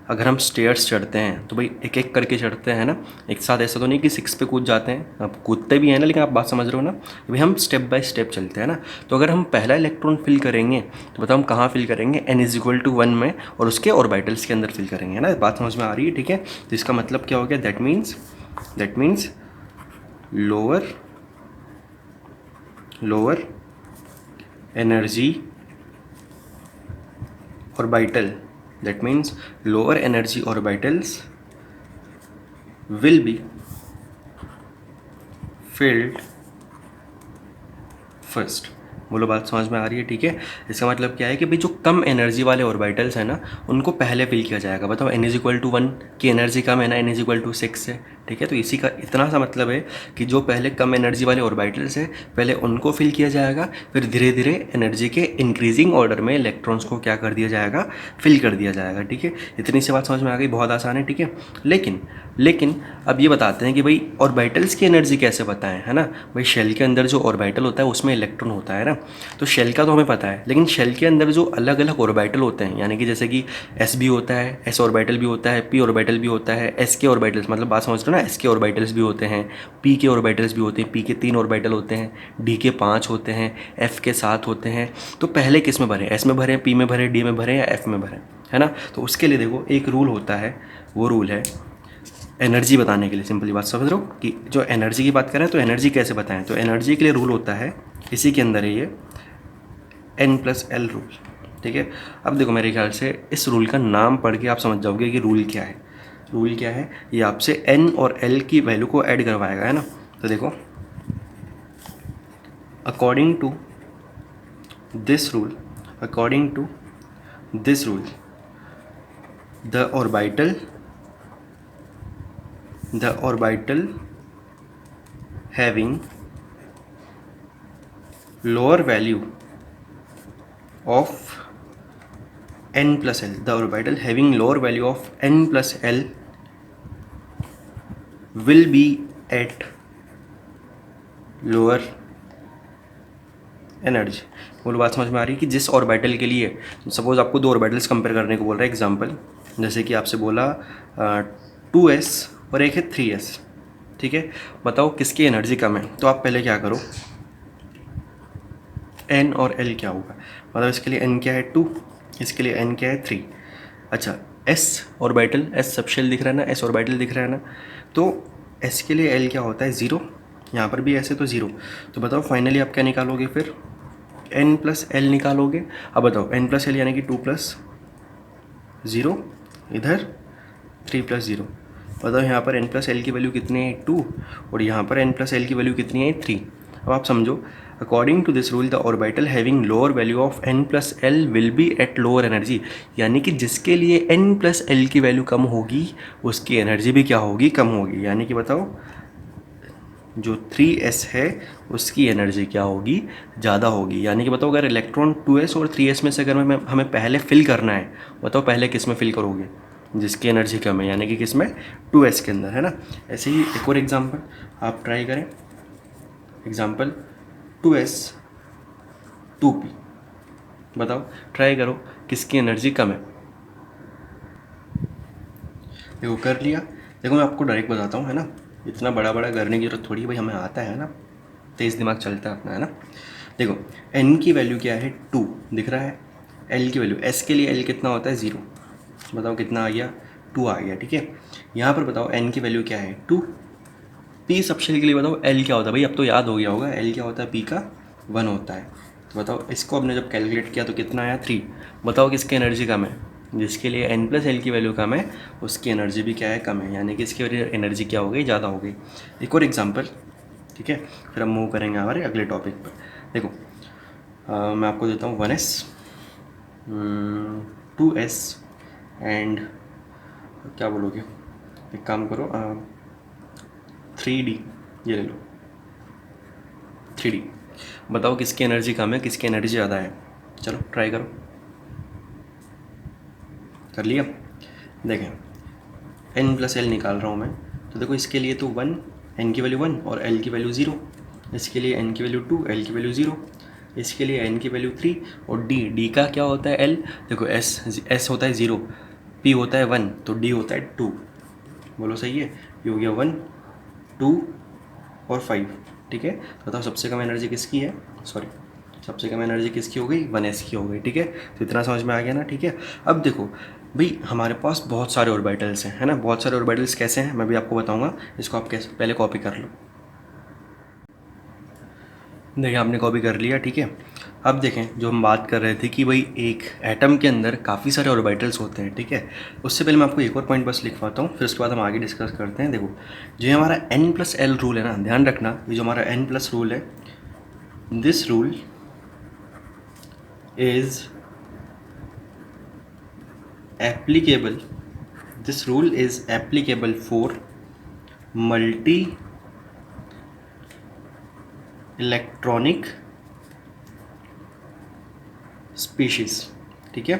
अगर हम स्टेयर्स चढ़ते हैं तो भाई एक एक करके चढ़ते हैं ना, एक साथ ऐसा तो नहीं कि 6 पे कूद जाते हैं, अब कूदते भी हैं ना, लेकिन आप बात समझ रहे हो ना, भाई हम स्टेप बाय स्टेप चलते हैं ना। तो अगर हम पहला इलेक्ट्रॉन फिल करेंगे तो बताओ हम कहाँ फिल करेंगे, n इज इक्वल टू 1 में और उसके ऑर्बिटल्स के अंदर फिल करेंगे, है ना। बात समझ में आ रही है, ठीक है। तो इसका मतलब क्या हो गया, that means lower energy orbital, that means lower energy orbitals will be filled first। बोलो बात समझ में आ रही है? ठीक है, इसका मतलब क्या है कि भाई जो कम एनर्जी वाले ऑर्बिटल्स हैं ना उनको पहले फिल किया जाएगा। बताओ n इज इक्वल टू 1 की एनर्जी कम है ना, n इज इक्वल टू 6 है। ठीक है, तो इसी का इतना सा मतलब है कि जो पहले कम एनर्जी वाले ऑर्बिटल्स है पहले उनको फिल किया जाएगा, फिर धीरे धीरे एनर्जी के इंक्रीजिंग ऑर्डर में इलेक्ट्रॉन्स को क्या कर दिया जाएगा, फिल कर दिया जाएगा। ठीक है, इतनी सी बात समझ में आ गई, बहुत आसान है। ठीक है, लेकिन अब ये बताते हैं कि भाई ऑर्बिटल्स की एनर्जी कैसे बताएं, है ना। भाई शेल के अंदर जो ऑर्बिटल होता है उसमें इलेक्ट्रॉन होता है ना, तो शेल का तो हमें पता है, लेकिन शेल के अंदर जो अलग अलग ऑर्बिटल होते हैं, यानी कि जैसे कि s भी होता है, s ऑर्बिटल भी होता है, p ऑर्बिटल भी होता है, s के ऑर्बिटल्स, मतलब बात समझ लो ना, s के ऑर्बिटल्स भी होते हैं, p के ऑर्बिटल्स भी होते हैं, p के 3 ऑर्बिटल होते हैं, d के 5 होते हैं, f के 7 होते हैं। तो पहले किस में भरें, s में भरें, p में भरें, d में भरें या f में भरें, है ना। तो उसके लिए देखो एक रूल होता है, वो रूल है एनर्जी बताने के लिए। सिंपली बात समझ रहे हो कि जो एनर्जी की बात करें तो एनर्जी कैसे बताएं, तो एनर्जी के लिए रूल होता है, इसी के अंदर है ये n+l रूल। ठीक है, अब देखो मेरे ख्याल से इस रूल का नाम पढ़ के आप समझ जाओगे कि रूल क्या है। रूल क्या है, ये आपसे n और l की वैल्यू को ऐड करवाएगा, है ना। तो देखो according to this rule, the orbital having lower value of n+l, the orbital having lower value of n+l will be at lower energy. बोलो बात समझ में आ रही है कि जिस ऑर्बिटल के लिए, सपोज आपको दो ऑर्बिटल्स कंपेयर करने को बोल रहा है, एग्जांपल जैसे कि आपसे बोला 2s और एक है 3s। ठीक है, बताओ किसकी एनर्जी कम है, तो आप पहले क्या करो, n और l क्या होगा, मतलब इसके लिए n क्या है 2, इसके लिए n क्या है 3। अच्छा s ऑर्बिटल, s सबशेल दिख रहा है ना, s ऑर्बिटल दिख रहा है ना, तो s के लिए l क्या होता है 0, यहाँ पर भी ऐसे तो 0। तो बताओ फाइनली आप क्या निकालोगे, फिर n+l निकालोगे। अब बताओ n+l यानी कि 2+0, इधर 3+0। बताओ यहाँ पर n+l की वैल्यू कितनी है 2, और यहाँ पर n+l की वैल्यू कितनी है 3। अब आप समझो, according to this rule the orbital having lower value of n+l will be at lower energy, यानी कि जिसके लिए n+l की वैल्यू कम होगी उसकी एनर्जी भी क्या होगी, कम होगी। यानी कि बताओ जो 3s है उसकी एनर्जी क्या होगी, ज़्यादा होगी। यानी कि बताओ अगर इलेक्ट्रॉन 2s और 3s में से अगर हमें पहले फिल करना है, बताओ पहले किस में फिल करोगे, जिसकी एनर्जी कम है, यानी कि किस में, 2s के अंदर, है ना। ऐसे ही एक और एग्जांपल आप ट्राई करें, एग्जांपल 2s 2p, बताओ ट्राई करो किसकी एनर्जी कम है। देखो कर लिया। देखो मैं आपको डायरेक्ट बताता हूँ, है ना, इतना बड़ा बड़ा करने की जरूरत थोड़ी, भाई हमें आता है ना, तेज़ दिमाग चलता है अपना, है ना। देखो n की वैल्यू क्या है 2 दिख रहा है, l की वैल्यू, s के लिए l कितना होता है 0, बताओ कितना आ गया 2 आ गया। ठीक है, यहाँ पर बताओ n की वैल्यू क्या है 2, p सबशेल के लिए बताओ l क्या होता है, भाई अब तो याद हो गया होगा, l क्या होता है, p का 1 होता है। तो बताओ इसको हमने जब कैलकुलेट किया तो कितना आया 3। बताओ किसकी एनर्जी कम है, जिसके लिए n+l की वैल्यू कम है उसकी एनर्जी भी क्या है, कम है, यानी कि इसकी एनर्जी क्या हो गई, ज़्यादा हो गई। एक और एग्जांपल, ठीक है, फिर हम मूव करेंगे हमारे अगले टॉपिक पर। देखो मैं आपको देता हूँ 1s 2s एंड क्या बोलोगे, एक काम करो 3d, ये ले लो 3d। बताओ किसकी एनर्जी कम है, किसकी एनर्जी ज़्यादा है, चलो ट्राई करो। कर लिया। देखें n+l निकाल रहा हूँ मैं, तो देखो इसके लिए तो 1, n की वैल्यू 1 और l की वैल्यू 0, इसके लिए n की वैल्यू 2, l की वैल्यू 0, इसके लिए n की वैल्यू 3, और d का क्या होता है l, देखो s होता है 0, p होता है 1, तो d होता है 2। बोलो सही है, ये हो गया 1 2 और 5। ठीक है, तो बताओ सबसे कम एनर्जी किसकी है, सॉरी सबसे कम एनर्जी किसकी हो गई, 1s की हो गई। ठीक है, तो इतना समझ में आ गया ना। ठीक है, अब देखो भाई हमारे पास बहुत सारे ऑर्बिटल्स हैं, है ना, बहुत सारे ऑर्बिटल्स कैसे हैं मैं भी आपको बताऊंगा, इसको आप कैसे पहले कॉपी कर लो। देखिए आपने कॉपी कर लिया। ठीक है, अब देखें जो हम बात कर रहे थे कि भाई एक एटम के अंदर काफ़ी सारे ऑर्बिटल्स होते हैं। ठीक है, उससे पहले मैं आपको एक और पॉइंट बस लिखवाता हूँ, फिर उसके बाद हम आगे डिस्कस करते हैं। देखो जो हमारा n+l रूल है ना, ध्यान रखना, ये जो हमारा n+ रूल है, this rule is applicable, this rule is applicable for multi electronic species, ठीक है।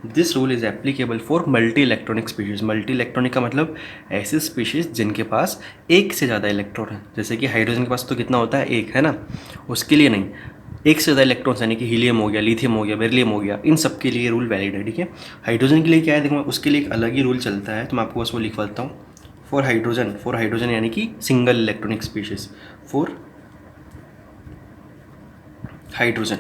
This rule is applicable for multi electronic species. Multi electronic का मतलब ऐसे स्पीशीज़ जिनके पास एक से ज़्यादा इलेक्ट्रॉन है, जैसे कि हाइड्रोजन के पास तो कितना होता है, एक, है ना। उसके लिए नहीं, एक से ज़्यादा इलेक्ट्रॉन्स यानी कि हीलियम हो गया, लिथियम हो गया, बेरिलियम हो गया, इन सब के लिए रूल वैलिड है, ठीक है। हाइड्रोजन के लिए क्या है, देखो उसके लिए एक अलग ही रूल चलता है, तो मैं आपको बस वो लिखवाता हूँ। फॉर हाइड्रोजन यानी कि single electronic species, for hydrogen.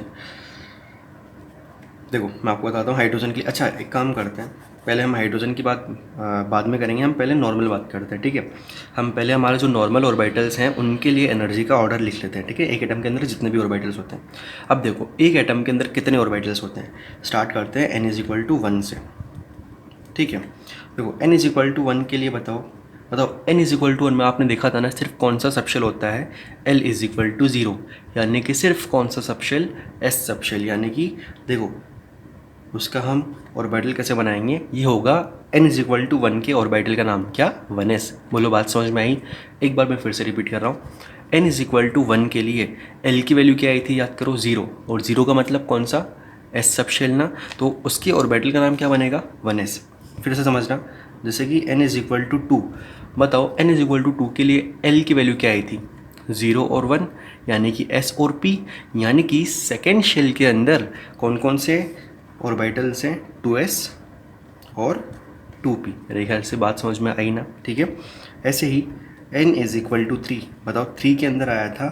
देखो मैं आपको बताता हूँ हाइड्रोजन की। अच्छा एक काम करते हैं, पहले हम हाइड्रोजन की बात बाद में करेंगे, हम पहले नॉर्मल बात करते हैं, ठीक है। हम पहले हमारे जो नॉर्मल ऑर्बिटल्स हैं उनके लिए एनर्जी का ऑर्डर लिख लेते हैं, ठीक है। एक एटम के अंदर जितने भी ऑर्बिटल्स होते हैं, अब देखो एक एटम के अंदर कितने ऑर्बिटल्स होते हैं। स्टार्ट करते हैं n=1 से, ठीक है। देखो n=1 के लिए बताओ n=1 में आपने देखा था ना, सिर्फ कौन सा सबशेल होता है, l=0, यानी कि सिर्फ कौन सा सबशेल, s सबशेल, यानी कि देखो उसका हम ऑर्बिटल कैसे बनाएंगे, ये होगा n=1 के ऑर्बिटल का नाम क्या, 1s। बोलो बात समझ में आई। एक बार मैं फिर से रिपीट कर रहा हूँ, n=1 के लिए l की वैल्यू क्या आई थी, याद करो 0, और 0 का मतलब कौन सा, s सबशेल ना, तो उसके ऑर्बिटल का नाम क्या बनेगा, 1s। फिर से समझना, जैसे कि n=2, बताओ n=2 के लिए l की वैल्यू क्या आई थी, 0 और 1, यानी कि s और p, यानी कि सेकेंड शेल के अंदर कौन कौन से ऑर्बिटल्स हैं, 2s और 2p। मेरे ख्याल से बात समझ में आई ना, ठीक है। ऐसे ही n=3, बताओ 3 के अंदर आया था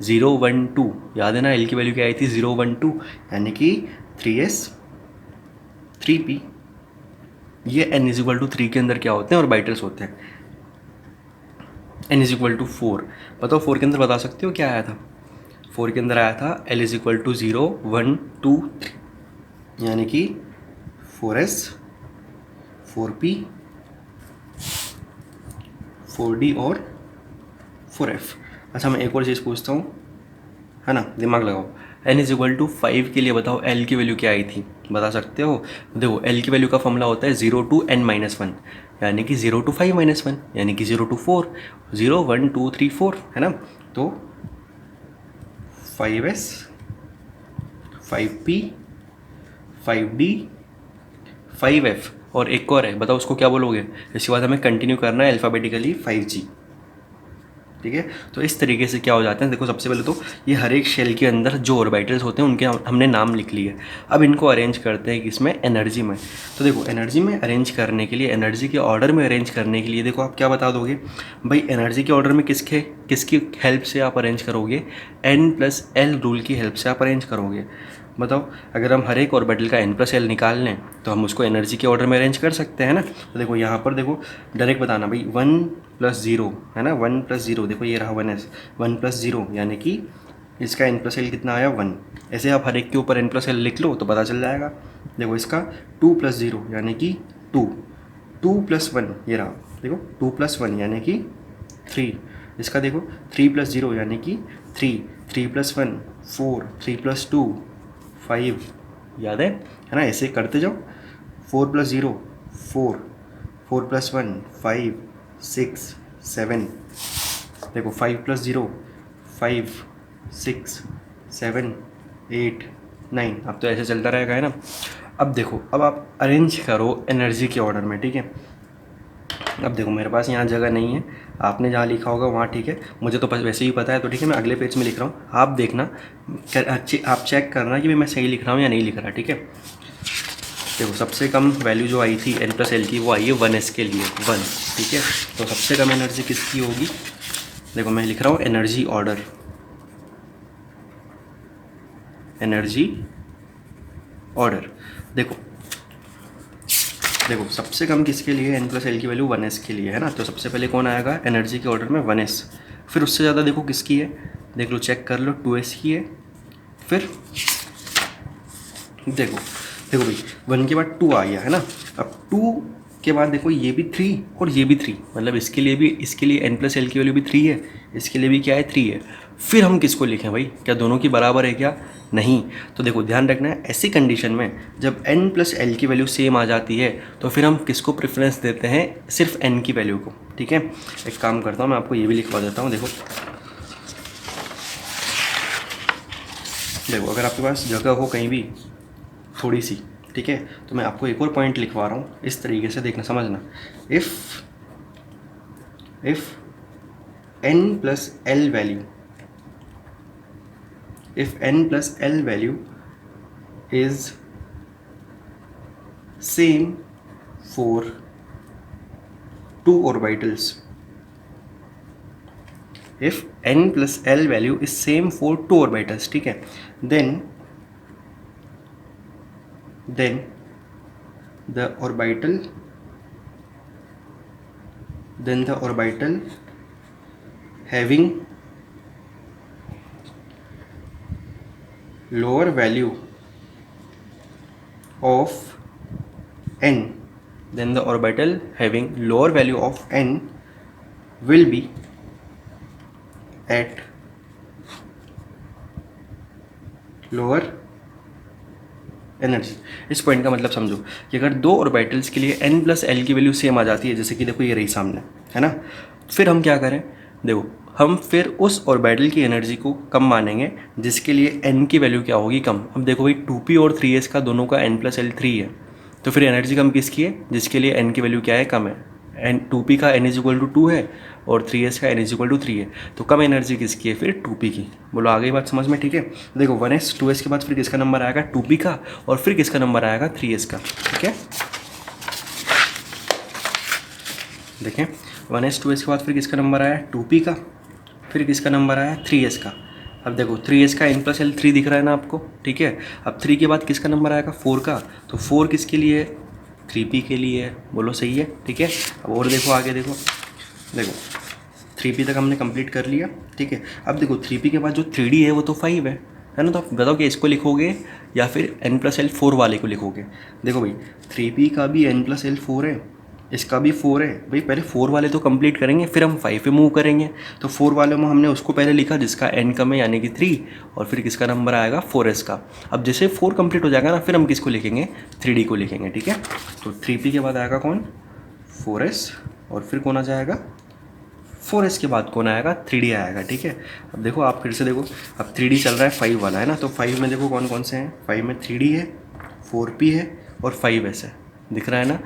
0 1 2, याद है ना, l की वैल्यू क्या आई थी, 0 1 2, यानी कि 3s 3p। ये n=3 के अंदर क्या होते हैं, ऑर्बिटल्स होते हैं। n=4, बताओ 4 के अंदर बता सकते हो क्या आया था, 4 के अंदर आया था l=0 1 2 3, यानी कि 4s 4p 4d और 4f। अच्छा मैं एक और चीज़ पूछता हूँ, है ना, दिमाग लगाओ। n=5 के लिए बताओ l की वैल्यू क्या आई थी, बता सकते हो। देखो l की वैल्यू का फॉर्मूला होता है 0 to n-1, यानी कि 0 to 5-1, यानी कि 0 to 4, 0 1 2 3 4, है ना। तो 5s 5p 5d 5f, और एक और है, बताओ उसको क्या बोलोगे। इसके बाद हमें कंटिन्यू करना है अल्फ़ाबेटिकली 5g, ठीक है। तो इस तरीके से क्या हो जाता है, देखो सबसे पहले तो ये हर एक शेल के अंदर जो ऑर्बिटल्स होते हैं उनके हमने नाम लिख लिए। अब इनको अरेंज करते हैं किसमें, एनर्जी में। तो देखो एनर्जी में अरेंज करने के लिए, एनर्जी के ऑर्डर में अरेंज करने के लिए, देखो आप क्या बता दोगे भाई, एनर्जी के ऑर्डर में किसकी हेल्प से आप अरेंज करोगे, n+l रूल की हेल्प से आप अरेंज करोगे। बताओ अगर हम हर एक ऑर्बिटल का n+l निकाल लें तो हम उसको एनर्जी के ऑर्डर में अरेंज कर सकते हैं ना। तो देखो यहाँ पर देखो डायरेक्ट बताना भाई, 1+0 है ना, 1+0, देखो ये रहा 1s, 1+0 यानी कि इसका n+l कितना आया, 1। ऐसे आप हर एक के ऊपर n+l लिख लो तो पता चल जाएगा। देखो इसका 2+0 यानी कि 2, 2+1 ये रहा, देखो 2+1 यानी कि 3। इसका देखो 3+0 यानी कि 3, 3+1 4, 3+2 5, याद है ना। ऐसे करते जाओ, 4+0 4, 4+1 5 6 7, देखो 5+0 5 6 7 8 9। अब तो ऐसे चलता रहेगा, है ना। अब देखो अब आप अरेंज करो एनर्जी के ऑर्डर में, ठीक है। अब देखो मेरे पास यहाँ जगह नहीं है, आपने जहाँ लिखा होगा वहाँ ठीक है, मुझे तो वैसे ही पता है, तो ठीक है मैं अगले पेज में लिख रहा हूँ, आप देखना, आप चेक करना कि मैं सही लिख रहा हूँ या नहीं लिख रहा, ठीक है। देखो सबसे कम वैल्यू जो आई थी n+l की, वो आई है 1s के लिए, 1, ठीक है। तो सबसे कम एनर्जी किसकी होगी, देखो मैं लिख रहा हूँ एनर्जी ऑर्डर, एनर्जी ऑर्डर। देखो सबसे कम किसके लिए, n+l की वैल्यू 1s के लिए, है ना। तो सबसे पहले कौन आएगा एनर्जी के ऑर्डर में, 1s। फिर उससे ज़्यादा देखो किसकी है, देख लो चेक कर लो, 2s की है। फिर देखो भाई 1 के बाद 2 आ गया, है ना। अब 2 के बाद देखो ये भी 3 और ये भी 3, मतलब इसके लिए n+l की वैल्यू भी 3 है, इसके लिए भी क्या है 3 है। फिर हम किसको लिखें भाई, क्या दोनों की बराबर है क्या? नहीं। तो देखो ध्यान रखना है, ऐसी कंडीशन में जब n+l की वैल्यू सेम आ जाती है तो फिर हम किसको प्रेफरेंस देते हैं, सिर्फ n की वैल्यू को। ठीक है, एक काम करता हूँ मैं आपको ये भी लिखवा देता हूँ। देखो अगर आपके पास जगह हो कहीं भी थोड़ी सी, ठीक है, तो मैं आपको एक और पॉइंट लिखवा रहा हूँ, इस तरीके से देखना, समझना। If n+l value is same for two orbitals, if n+l value is same for two orbitals, ठीक है, then the orbital having lower value of n will be at lower energy. इस पॉइंट का मतलब समझो कि अगर दो ऑर्बिटल्स के लिए n+l की वैल्यू सेम आ जाती है, जैसे कि देखो ये रही सामने, है ना, फिर हम क्या करें, देखो हम फिर उस ऑर्बिटल की एनर्जी को कम मानेंगे जिसके लिए n की वैल्यू क्या होगी, कम। अब देखो भाई 2p और 3s का दोनों का n+l 3 है, तो फिर एनर्जी कम किसकी है, जिसके लिए n की वैल्यू क्या है, कम है। n2p का n=2 है और 3s का n=3 है, तो कम एनर्जी किसकी है, फिर 2p की। बोलो आ गई बात समझ में? ठीक है, देखो 1s 2s के बाद फिर किसका नंबर आएगा, 2p का, और फिर किसका नंबर आएगा, 3s का। ठीक है, देखें 1s 2s के बाद फिर किसका नंबर आया, 2p का, फिर किसका नंबर आया, 3s का। अब देखो 3s का n+l 3 दिख रहा है ना आपको, ठीक है। अब 3 के बाद किसका नंबर आएगा, 4 का, तो 4 किसके लिए, 3p के लिए। बोलो सही है? ठीक है, अब और देखो आगे, देखो 3p तक हमने कंप्लीट कर लिया, ठीक है। अब देखो 3p के बाद जो 3d है वो तो 5 है ना, तो आप बताओ कि इसको लिखोगे या फिर n+l 4 वाले को लिखोगे। देखो भाई 3p का भी n+l 4 है, इसका भी 4 है भाई, पहले 4 वाले तो कंप्लीट करेंगे फिर हम 5 पे मूव करेंगे। तो 4 वाले में हमने उसको पहले लिखा जिसका n कम है, यानी कि 3, और फिर किसका नंबर आएगा, 4s का। अब जैसे 4 कंप्लीट हो जाएगा ना, फिर हम किसको लिखेंगे, 3d को लिखेंगे। ठीक है, तो 3p के बाद आएगा कौन, 4s, और फिर कौन आ जाएगा, 4s के बाद कौन आएगा, 3d आएगा। ठीक है, अब देखो आप फिर से देखो, अब 3d चल रहा है 5 वाला, है ना, तो 5 में देखो कौन कौन से हैं, 5 में 3d है, 4p है और 5s है, दिख रहा है ना,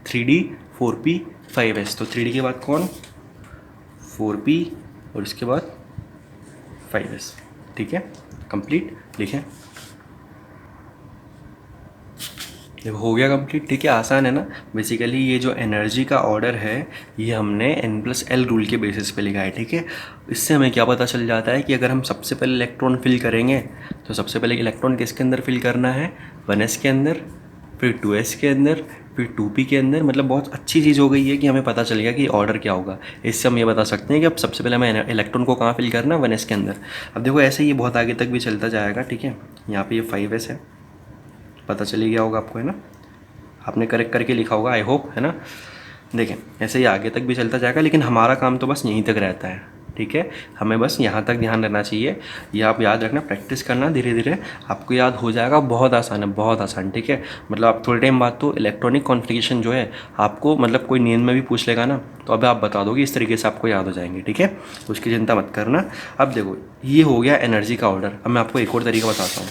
3d 4p 5s। तो 3d के बाद कौन, 4p, और इसके बाद 5s। ठीक है, कंप्लीट, लिखें, देखो हो गया कंप्लीट। ठीक है, आसान है ना। बेसिकली ये जो एनर्जी का ऑर्डर है ये हमने n+l रूल के बेसिस पे लिखा है। ठीक है, इससे हमें क्या पता चल जाता है कि अगर हम सबसे पहले इलेक्ट्रॉन फिल करेंगे तो सबसे पहले इलेक्ट्रॉन किसके अंदर फिल करना है, 1s के अंदर, फिर 2s के अंदर, फिर 2p के अंदर। मतलब बहुत अच्छी चीज़ हो गई है कि हमें पता चल गया कि ऑर्डर क्या होगा। इससे हम ये बता सकते हैं कि अब सबसे पहले हमें इलेक्ट्रॉन को कहाँ फिल करना है, 1s के अंदर। अब देखो ऐसे ही बहुत आगे तक भी चलता जाएगा। ठीक है, यहाँ पे ये 5s है, पता चली गया होगा आपको, है ना, आपने करेक्ट करके लिखा होगा आई होप, है ना। देखें ऐसे ही आगे तक भी चलता जाएगा, लेकिन हमारा काम तो बस यहीं तक रहता है। ठीक है, हमें बस यहाँ तक ध्यान रहना चाहिए। ये आप याद रखना, प्रैक्टिस करना, धीरे धीरे आपको याद हो जाएगा। बहुत आसान है, बहुत आसान। ठीक है, मतलब आप थोड़े टाइम बाद तो इलेक्ट्रॉनिक कॉन्फ़िगरेशन जो है आपको, मतलब कोई नींद में भी पूछ लेगा ना, तो अब आप बता दोगे, इस तरीके से आपको याद हो जाएंगे। ठीक है, उसकी चिंता मत करना। अब देखो ये हो गया एनर्जी का ऑर्डर। अब मैं आपको एक और तरीका बताता हूँ।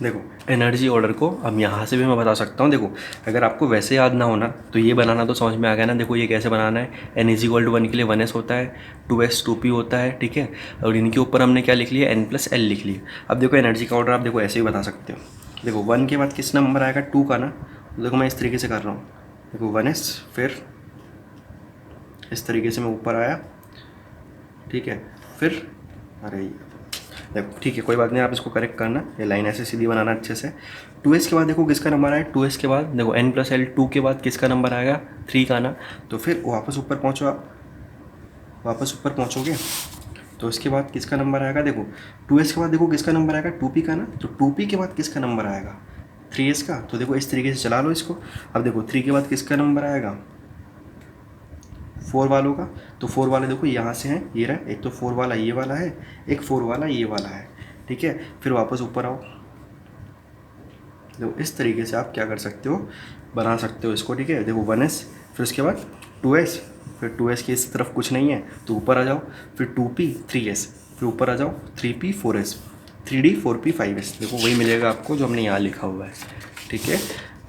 देखो एनर्जी ऑर्डर को अब यहाँ से भी मैं बता सकता हूँ। देखो अगर आपको वैसे याद ना होना तो ये बनाना तो समझ में आ गया ना। देखो ये कैसे बनाना है, n=1 के लिए 1s होता है, 2s 2p होता है। ठीक है, और इनके ऊपर हमने क्या लिख लिया, n+l लिख लिया। अब देखो एनर्जी का ऑर्डर आप देखो ऐसे ही बता सकते हो। देखो 1 के बाद किस नंबर आएगा, 2 का ना। तो देखो मैं इस तरीके से कर रहा हूँ, देखो 1s, फिर इस तरीके से मैं ऊपर आया। ठीक है, फिर अरे देखो, ठीक है कोई बात नहीं, आप इसको करेक्ट करना, ये लाइन ऐसे सीधी बनाना अच्छे से। 2s के बाद देखो किसका नंबर आया, 2s के बाद देखो n+l 2 के बाद किसका नंबर आएगा, 3 का ना। तो फिर वापस ऊपर पहुँचो, आप वापस ऊपर पहुँचोगे तो इसके बाद किसका नंबर आएगा, देखो 2s के बाद देखो किसका नंबर आएगा, 2p का ना, तो 2p के बाद किसका नंबर आएगा, 3s का। तो देखो इस तरीके से चला लो इसको। अब देखो 3 के बाद किसका नंबर आएगा, 4 वालों का। तो 4 वाले देखो यहाँ से हैं, ये रहा, एक तो 4 वाला ये वाला है, एक 4 वाला ये वाला है, ठीक है। फिर वापस ऊपर आओ, देखो इस तरीके से आप क्या कर सकते हो, बना सकते हो इसको, ठीक है। देखो 1s, फिर उसके बाद 2s, फिर 2s की इस तरफ कुछ नहीं है तो ऊपर आ जाओ, फिर 2p 3s, फिर ऊपर आ जाओ 3p 4s, 3d 4p 5s। देखो वही मिलेगा आपको जो हमने यहाँ लिखा हुआ है, ठीक है।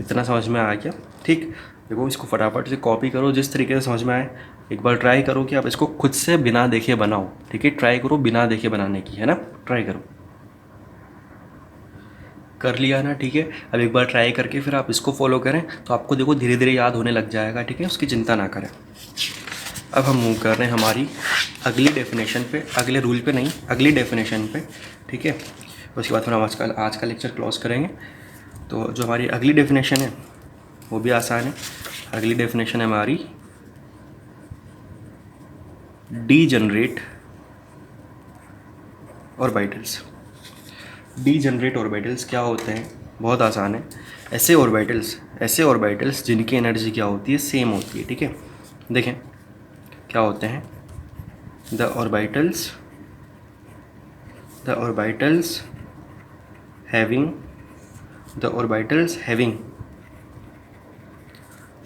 इतना समझ में आ गया, ठीक। देखो इसको फटाफट से कॉपी करो जिस तरीके से समझ में आए। एक बार ट्राई करो कि आप इसको खुद से बिना देखे बनाओ, ठीक है। ट्राई करो बिना देखे बनाने की, है ना, ट्राई करो। कर लिया ना, ठीक है। अब एक बार ट्राई करके फिर आप इसको फॉलो करें तो आपको देखो धीरे धीरे याद होने लग जाएगा, ठीक है, उसकी चिंता ना करें। अब हम मूव कर रहे हैं हमारी अगली डेफिनेशन पे, अगले रूल पे नहीं, अगली डेफिनेशन पे, ठीक है। उसके बाद फिर हम आज का लेक्चर क्लोज करेंगे। तो जो हमारी अगली डेफिनेशन है वो भी आसान है। अगली डेफिनेशन है हमारी डीजनरेट ऑर्बिटल्स। डीजनरेट ऑर्बिटल्स क्या होते हैं, बहुत आसान है। ऐसे ऑर्बिटल्स जिनकी एनर्जी क्या होती है, सेम होती है, ठीक है। देखें क्या होते हैं, the orbitals having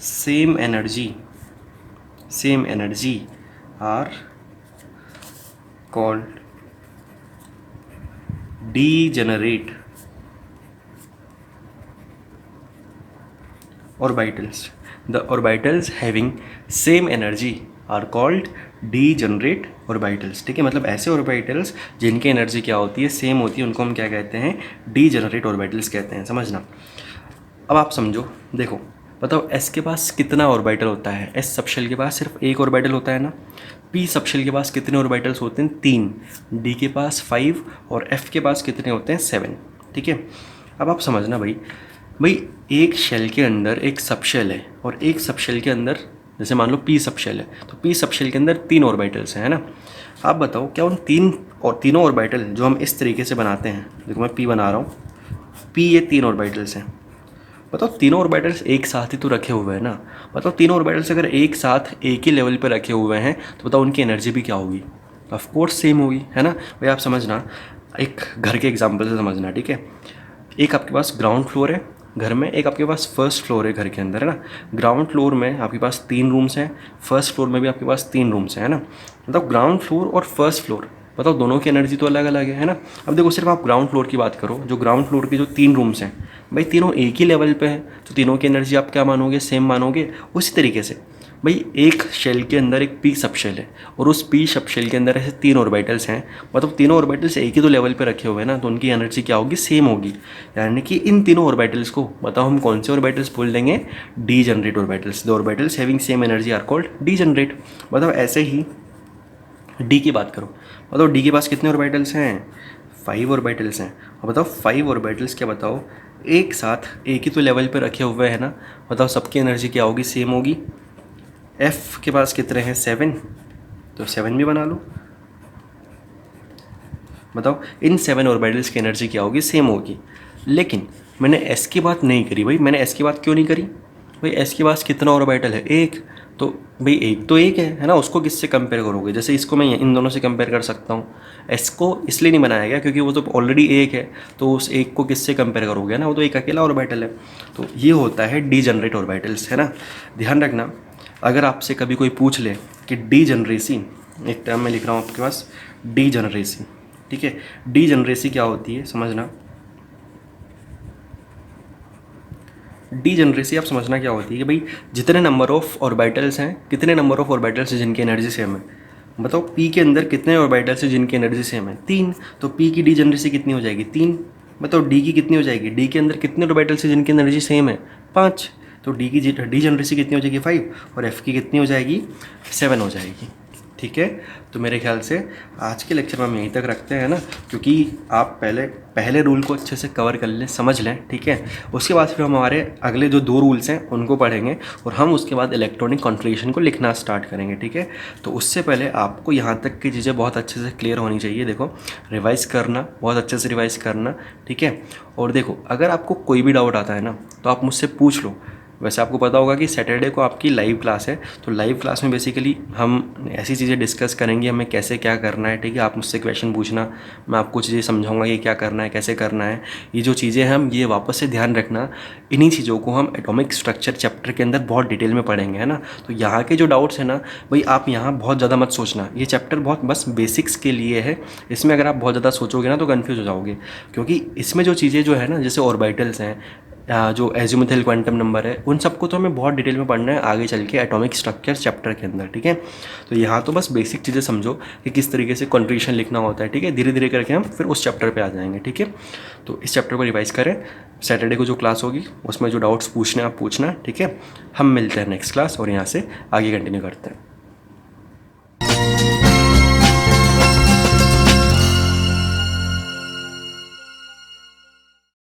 same energy are called degenerate orbitals. The orbitals having same energy are called degenerate orbitals, ठीक है। मतलब ऐसे ऑर्बिटल्स जिनकी एनर्जी क्या होती है, सेम होती है, उनको हम क्या कहते हैं, डीजनरेट ऑर्बिटल्स कहते हैं, समझना। अब आप समझो, देखो बताओ s के पास कितना ऑर्बिटल होता है, s सबशेल के पास सिर्फ एक ऑर्बिटल होता है ना। p सबशेल के पास कितने ऑर्बिटल्स होते हैं, 3, d के पास 5 और f के पास कितने होते हैं, 7, ठीक है। अब आप समझना भाई एक शेल के अंदर एक सबशेल है और एक सबशेल के अंदर जैसे मान लो p सबशेल है, तो p सबशेल के अंदर 3 ऑर्बिटल्स हैं, है ना। आप बताओ क्या उन तीनों ऑर्बिटल जो हम इस तरीके से बनाते हैं, देखो मैं p बना रहा हूँ, p ये 3 ऑर्बिटल्स हैं, बताओ तीनों ऑर्बिटल्स एक साथ ही तो रखे हुए हैं ना। बताओ तीनों ऑर्बिटल्स अगर एक साथ एक ही लेवल पर रखे हुए हैं तो बताओ उनकी एनर्जी भी क्या होगी, ऑफ कोर्स सेम होगी, है ना। भाई आप समझना, एक घर के एग्जांपल से समझना, ठीक है। एक आपके पास ग्राउंड फ्लोर है घर में, एक आपके पास फर्स्ट फ्लोर है घर के अंदर, है ना। ग्राउंड फ्लोर में आपके पास 3 रूम्स हैं, फर्स्ट फ्लोर में भी आपके पास 3 रूम्स हैं, है ना। मतलब ग्राउंड फ्लोर और फर्स्ट फ्लोर, बताओ दोनों की एनर्जी तो अलग अलग है ना। अब देखो सिर्फ आप ग्राउंड फ्लोर की बात करो, जो ग्राउंड फ्लोर के जो 3 रूम्स हैं, भाई तीनों एक ही लेवल पे हैं, तो तीनों की एनर्जी आप क्या मानोगे, सेम मानोगे। उसी तरीके से भाई एक शेल के अंदर एक पी सब शेल है और उस पी सब शेल के अंदर ऐसे 3 ऑर्बिटल्स हैं, मतलब तीनों ऑर्बिटल्स एक ही तो लेवल पे रखे हुए हैं ना, तो उनकी एनर्जी क्या होगी, सेम होगी। यानी कि इन तीनों ऑर्बिटल्स को बताओ हम कौन से ऑर्बिटल्स बोल देंगे, degenerate orbitals. The orbitals having same energy are called degenerate. मतलब ऐसे ही डी की बात करो, बताओ डी के पास कितने ऑर्बिटल्स हैं, 5 ऑर्बिटल्स हैं। और बताओ 5 ऑर्बिटल्स क्या, बताओ एक साथ एक ही तो लेवल पे रखे हुए हैं ना, बताओ सबकी एनर्जी क्या होगी, सेम होगी। एफ के पास कितने हैं, 7, तो 7 भी बना लो। बताओ इन 7 ऑर्बिटल्स की एनर्जी क्या होगी, सेम होगी। लेकिन मैंने एस की बात नहीं करी भाई, मैंने एस की बात क्यों नहीं करी भाई, एस के पास कितना ऑर्बिटल है, एक, तो भाई एक तो एक है ना, उसको किससे कंपेयर करोगे। जैसे इसको मैं इन दोनों से कंपेयर कर सकता हूँ, एस को इसलिए नहीं बनाया गया क्योंकि वो तो ऑलरेडी एक है, तो उस एक को किससे कंपेयर करोगे ना, वो तो एक अकेला ऑर्बिटल है। तो ये होता है डीजनरेट ऑर्बिटल्स, है ना। ध्यान रखना, अगर आपसे कभी कोसी पूछ ले कि डीजनरेसी, एक टर्म में लिख रहा हूँ आपके पास, डीजनरेसी, ठीक है। डीजनरेसी क्या होती है समझना, डीजनरेसी आप समझना क्या होती है कि भाई जितने नंबर ऑफ ऑर्बिटल्स हैं, कितने नंबर ऑफ ऑर्बिटल्स हैं जिनकी एनर्जी सेम है। बताओ पी के अंदर कितने ऑर्बिटल्स हैं जिनकी एनर्जी सेम है, 3, तो पी की डीजनरेसी कितनी हो जाएगी, 3। बताओ डी की कितनी हो जाएगी, डी के अंदर कितने ऑर्बिटल्स हैं जिनकी एनर्जी सेम है, 5, तो डी की डीजनरेसी कितनी हो जाएगी, 5, और एफ की कितनी हो जाएगी, 7 हो जाएगी, ठीक है। तो मेरे ख्याल से आज के लेक्चर में हम यहीं तक रखते हैं ना, क्योंकि आप पहले रूल को अच्छे से कवर कर लें, समझ लें, ठीक है। उसके बाद फिर हम हमारे अगले जो 2 रूल्स हैं उनको पढ़ेंगे और हम उसके बाद इलेक्ट्रॉनिक कॉन्फ़िगरेशन को लिखना स्टार्ट करेंगे, ठीक है। तो उससे पहले आपको यहाँ तक की चीज़ें बहुत अच्छे से क्लियर होनी चाहिए। देखो, रिवाइज़ करना, बहुत अच्छे से रिवाइज़ करना, ठीक है। और देखो, अगर आपको कोई भी डाउट आता है ना तो आप मुझसे पूछ लो। वैसे आपको पता होगा कि सैटरडे को आपकी लाइव क्लास है, तो लाइव क्लास में बेसिकली हम ऐसी चीज़ें डिस्कस करेंगे, हमें कैसे क्या करना है, ठीक है। आप मुझसे क्वेश्चन पूछना, मैं आपको चीज़ें समझाऊंगा कि क्या करना है, कैसे करना है। ये जो चीज़ें हैं हम ये वापस से ध्यान रखना, इन्हीं चीज़ों को हम एटॉमिक स्ट्रक्चर चैप्टर के अंदर बहुत डिटेल में पढ़ेंगे, है ना। तो यहाँ के जो डाउट्स हैं ना भाई, आप यहाँ बहुत ज़्यादा मत सोचना, ये चैप्टर बहुत बस बेसिक्स के लिए है। इसमें अगर आप बहुत ज़्यादा सोचोगे ना तो कन्फ्यूज़ हो जाओगे, क्योंकि इसमें जो चीज़ें जो है ना, जैसे ऑर्बिटल्स हैं, जो एजिमुथल क्वांटम नंबर है, उन सबको तो हमें बहुत डिटेल में पढ़ना है आगे चल के एटॉमिक स्ट्रक्चर चैप्टर के अंदर, ठीक है। तो यहाँ तो बस बेसिक चीज़ें समझो कि किस तरीके से कॉन्फ़िगरेशन लिखना होता है, ठीक है। धीरे धीरे करके हम फिर उस चैप्टर पे आ जाएंगे, ठीक है। तो इस चैप्टर को रिवाइज़ करें, सैटरडे को जो क्लास होगी उसमें जो डाउट्स पूछने आप पूछना, ठीक है। हम मिलते हैं नेक्स्ट क्लास और यहाँ से आगे कंटिन्यू करते हैं।